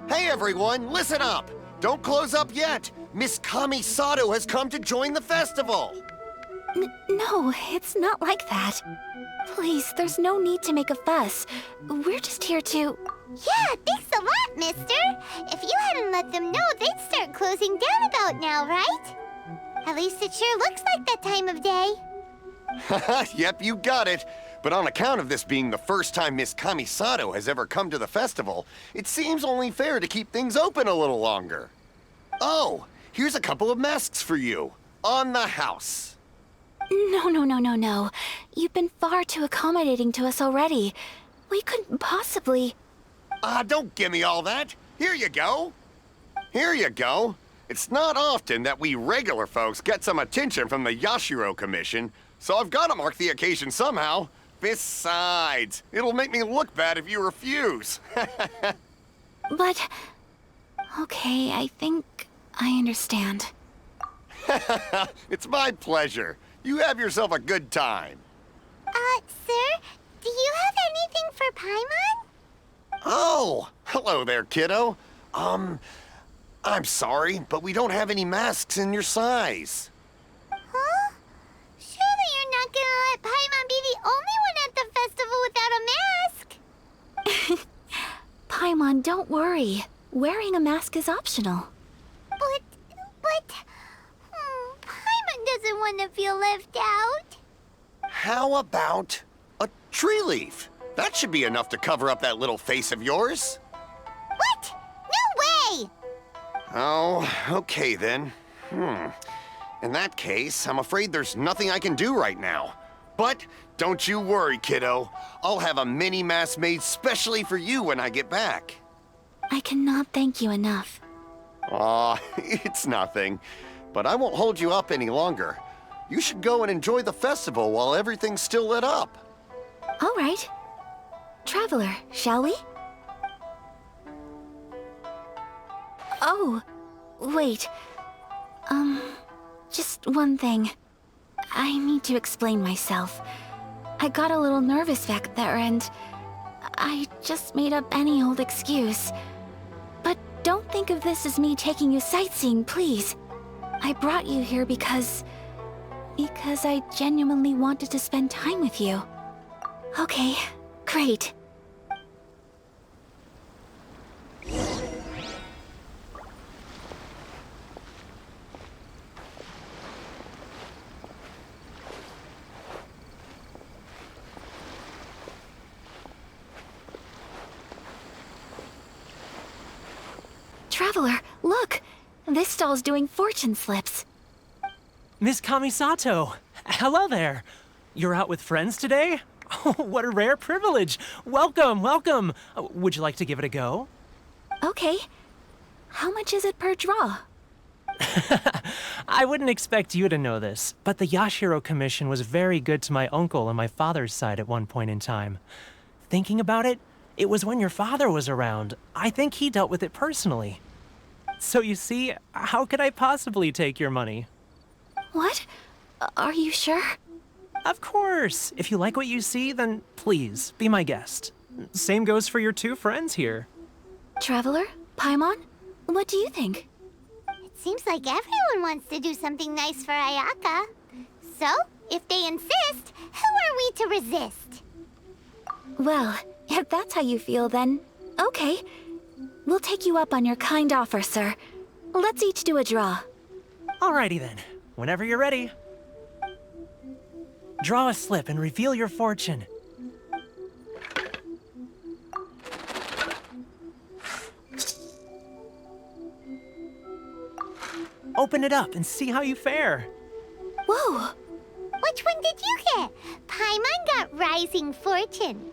Hey everyone, listen up! Don't close up yet! Miss Kamisato has come to join the festival! No, it's not like that. Please, there's no need to make a fuss. We're just here to... Yeah, thanks a lot, mister. If you hadn't let them know, they'd start closing down about now, right? At least it sure looks like that time of day. Yep, you got it. But on account of this being the first time Miss Kamisato has ever come to the festival, it seems only fair to keep things open a little longer. Oh, here's a couple of masks for you. On the house. No. You've been far too accommodating to us already. We couldn't possibly... Don't give me all that. Here you go. Here you go. It's not often that we regular folks get some attention from the Yashiro Commission, so I've got to mark the occasion somehow. Besides, it'll make me look bad if you refuse. But... Okay, I think I understand. It's my pleasure. You have yourself a good time. Sir, do you have anything for Paimon? Oh, hello there, kiddo. I'm sorry, but we don't have any masks in your size. Huh? Surely you're not gonna let Paimon be the only one at the festival without a mask? Paimon, don't worry. Wearing a mask is optional. But... Paimon doesn't want to feel left out. How about a tree leaf? That should be enough to cover up that little face of yours. What? No way! Oh, okay then. In that case, I'm afraid there's nothing I can do right now. But don't you worry, kiddo. I'll have a mini mask made specially for you when I get back. I cannot thank you enough. Aw, it's nothing. But I won't hold you up any longer. You should go and enjoy the festival while everything's still lit up. All right. Traveler, shall we? Oh, wait. Just one thing. I need to explain myself. I got a little nervous back there and I just made up any old excuse. But don't think of this as me taking you sightseeing, please. I brought you here because I genuinely wanted to spend time with you. Okay, great. Traveler, look! This stall's doing fortune slips. Miss Kamisato! Hello there! You're out with friends today? Oh, what a rare privilege! Welcome, welcome! Would you like to give it a go? Okay. How much is it per draw? I wouldn't expect you to know this, but the Yashiro Commission was very good to my uncle on my father's side at one point in time. Thinking about it, it was when your father was around. I think he dealt with it personally. So you see, how could I possibly take your money? What? Are you sure? Of course! If you like what you see, then please, be my guest. Same goes for your two friends here. Traveler? Paimon? What do you think? It seems like everyone wants to do something nice for Ayaka. So, if they insist, who are we to resist? Well, if that's how you feel, then okay. We'll take you up on your kind offer, sir. Let's each do a draw. Alrighty then, whenever you're ready. Draw a slip and reveal your fortune. Open it up and see how you fare. Whoa! Which one did you get? Paimon got Rising Fortune.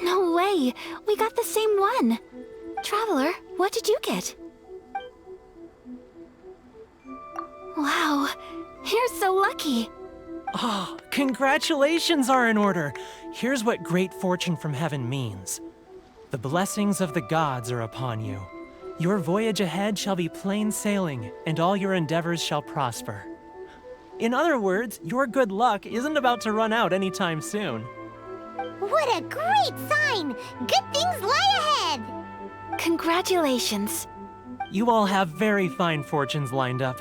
No way! We got the same one! Traveler, what did you get? Wow, you're so lucky! Oh, congratulations are in order. Here's what great fortune from heaven means. The blessings of the gods are upon you. Your voyage ahead shall be plain sailing, and all your endeavors shall prosper. In other words, your good luck isn't about to run out anytime soon. What a great sign! Good things lie ahead! Congratulations. You all have very fine fortunes lined up.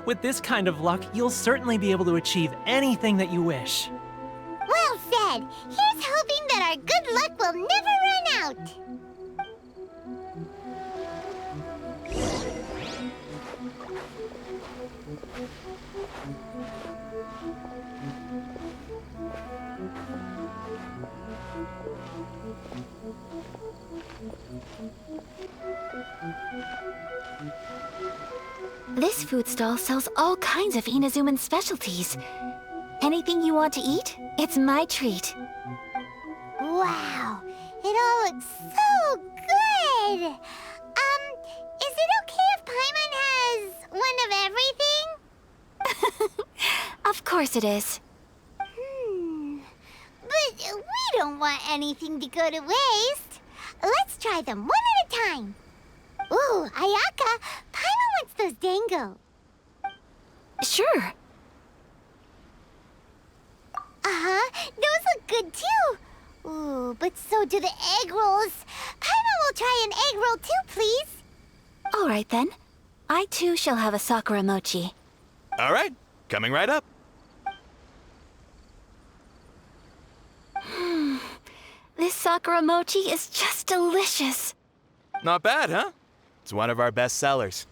With this kind of luck, you'll certainly be able to achieve anything that you wish. Well said! Here's hoping that our good luck will never run out! This food stall sells all kinds of Inazuman specialties. Anything you want to eat, it's my treat. Wow, it all looks so good! Is it okay if Paimon has one of everything? Of course it is. But we don't want anything to go to waste. Let's try them one at a time. Ooh, Ayaka, Paimon wants those dango. Sure. Uh-huh, those look good too. Ooh, but so do the egg rolls. Paimon will try an egg roll too, please. All right then. I too shall have a Sakura mochi. All right, coming right up. This Sakura mochi is just delicious. Not bad, huh? It's one of our best sellers.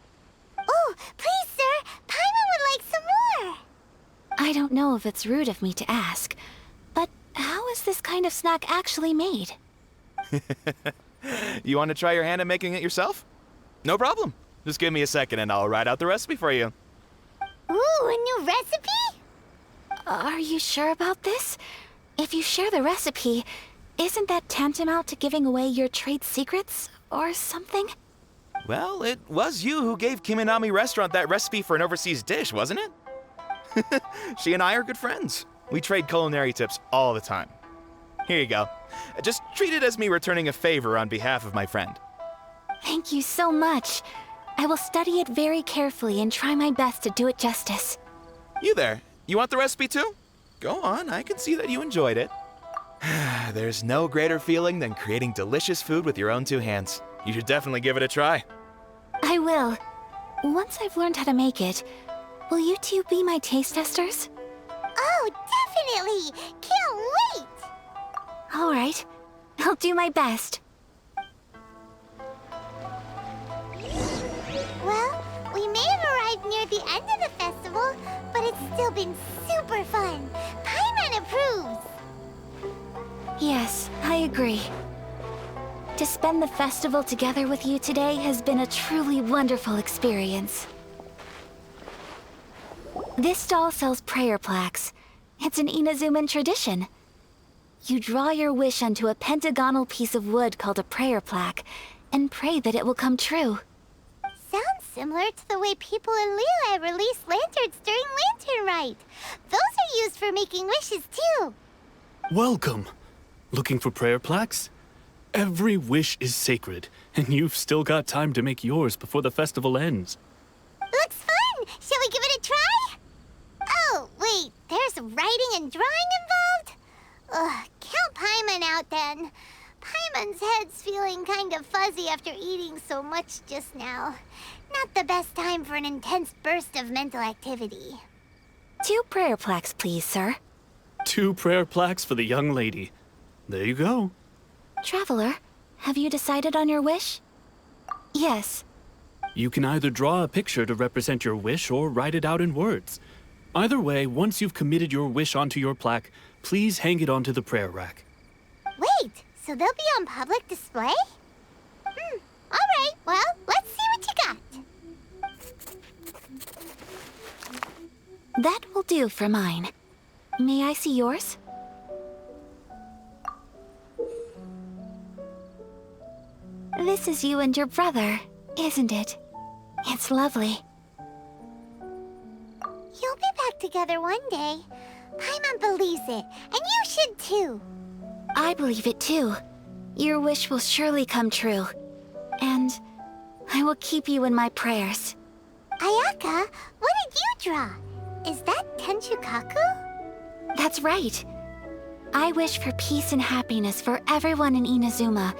Oh, please, sir. Paimon would like some more. I don't know if it's rude of me to ask, but how is this kind of snack actually made? You want to try your hand at making it yourself? No problem. Just give me a second and I'll write out the recipe for you. Ooh, a new recipe? Are you sure about this? If you share the recipe, isn't that tantamount to giving away your trade secrets or something? Well, it was you who gave Kiminami Restaurant that recipe for an overseas dish, wasn't it? She and I are good friends. We trade culinary tips all the time. Here you go. Just treat it as me returning a favor on behalf of my friend. Thank you so much. I will study it very carefully and try my best to do it justice. You there, you want the recipe too? Go on, I can see that you enjoyed it. There's no greater feeling than creating delicious food with your own two hands. You should definitely give it a try. I will. Once I've learned how to make it, will you two be my taste testers? Oh, definitely. Can't wait. All right. I'll do my best. Well, we may have arrived near the end of the festival, but it's still been super fun. Paimon approves. Yes, I agree. To spend the festival together with you today has been a truly wonderful experience. This stall sells prayer plaques. It's an Inazuman tradition. You draw your wish onto a pentagonal piece of wood called a prayer plaque, and pray that it will come true. Sounds similar to the way people in Liyue release lanterns during Lantern Rite. Those are used for making wishes too. Welcome. Looking for prayer plaques? Every wish is sacred, and you've still got time to make yours before the festival ends. Looks fun! Shall we give it a try? Oh, wait, there's writing and drawing involved? Ugh, count Paimon out then. Paimon's head's feeling kind of fuzzy after eating so much just now. Not the best time for an intense burst of mental activity. 2 prayer plaques, please, sir. 2 prayer plaques for the young lady. There you go. Traveler, have you decided on your wish? Yes. You can either draw a picture to represent your wish or write it out in words. Either way, once you've committed your wish onto your plaque, please hang it onto the prayer rack. Wait, so they'll be on public display? Alright, well, let's see what you got. That will do for mine. May I see yours? This is you and your brother, isn't it? It's lovely. You'll be back together one day. Paimon believes it, and you should too. I believe it too. Your wish will surely come true. And I will keep you in my prayers. Ayaka, what did you draw? Is that Tenchukaku? That's right. I wish for peace and happiness for everyone in Inazuma,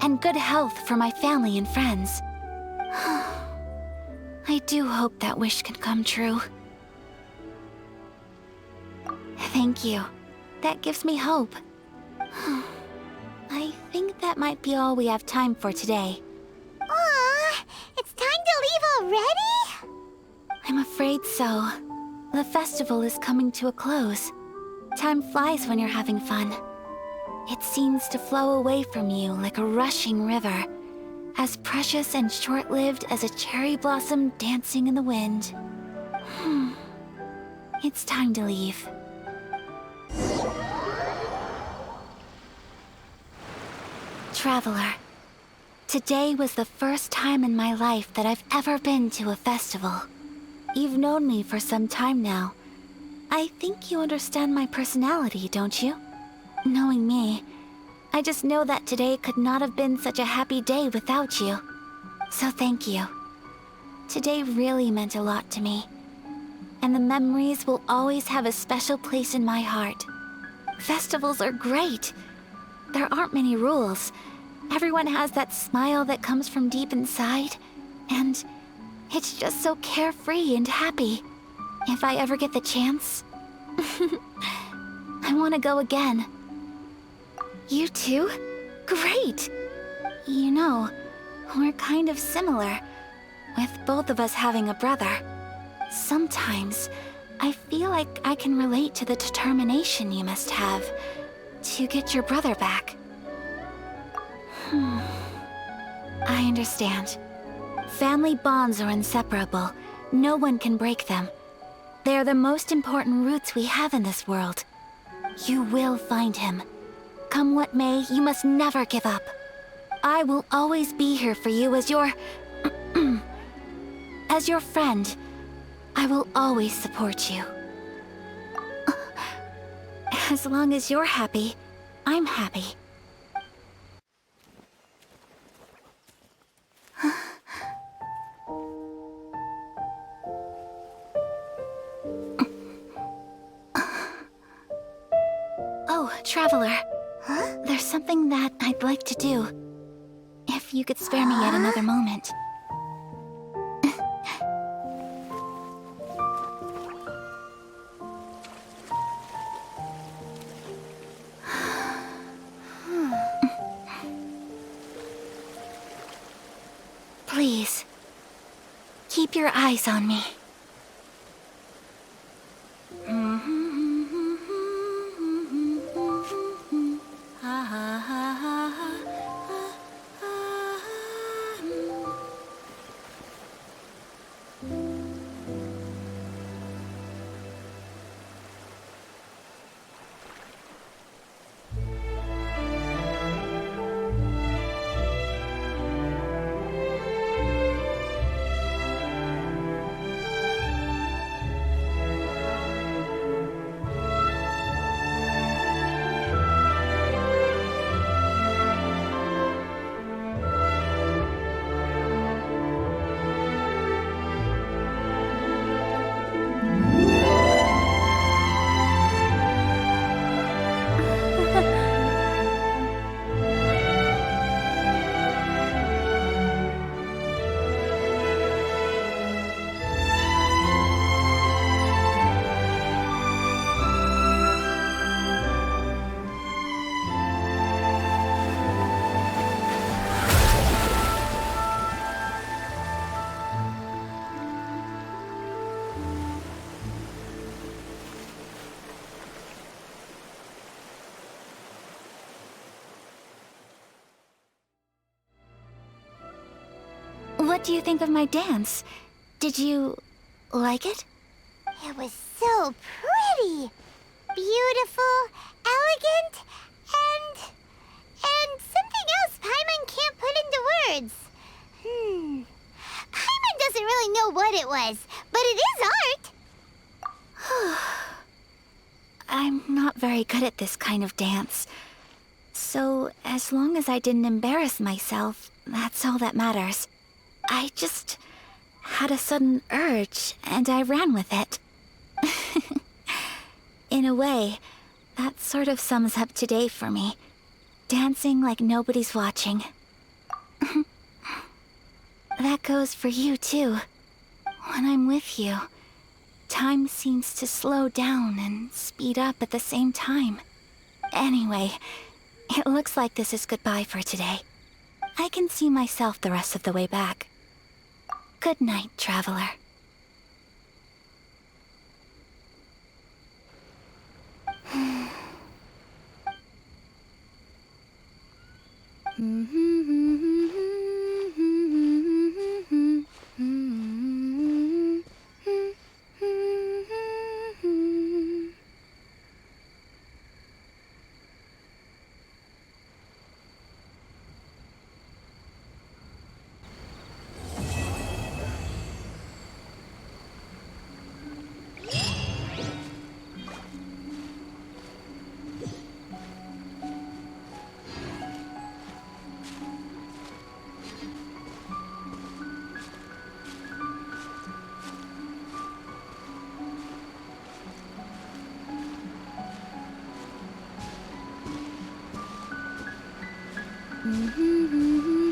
and good health for my family and friends. I do hope that wish can come true. Thank you. That gives me hope. I think that might be all we have time for today. Aw, it's time to leave already? I'm afraid so. The festival is coming to a close. Time flies when you're having fun. It seems to flow away from you like a rushing river, as precious and short-lived as a cherry blossom dancing in the wind. It's time to leave. Traveler, today was the first time in my life that I've ever been to a festival. You've known me for some time now. I think you understand my personality, don't you? Knowing me, I just know that today could not have been such a happy day without you. So thank you. Today really meant a lot to me. And the memories will always have a special place in my heart. Festivals are great. There aren't many rules. Everyone has that smile that comes from deep inside, and it's just so carefree and happy. If I ever get the chance, I want to go again. You too? Great! You know, we're kind of similar, with both of us having a brother. Sometimes, I feel like I can relate to the determination you must have to get your brother back. I understand. Family bonds are inseparable. No one can break them. They are the most important roots we have in this world. You will find him. Come what may, you must never give up. I will always be here for you as your... as your friend. I will always support you. As long as you're happy, I'm happy. Oh, Traveler. Huh? There's something that I'd like to do. If you could spare me yet another moment. Please, keep your eyes on me. What do you think of my dance? Did you like it? It was so pretty. Beautiful, elegant, and something else Paimon can't put into words. Paimon doesn't really know what it was, but it is art. I'm not very good at this kind of dance. So, as long as I didn't embarrass myself, that's all that matters. I just had a sudden urge, and I ran with it. In a way, that sort of sums up today for me. Dancing like nobody's watching. That goes for you, too. When I'm with you, time seems to slow down and speed up at the same time. Anyway, it looks like this is goodbye for today. I can see myself the rest of the way back. Good night, Traveler. Mm-hmm.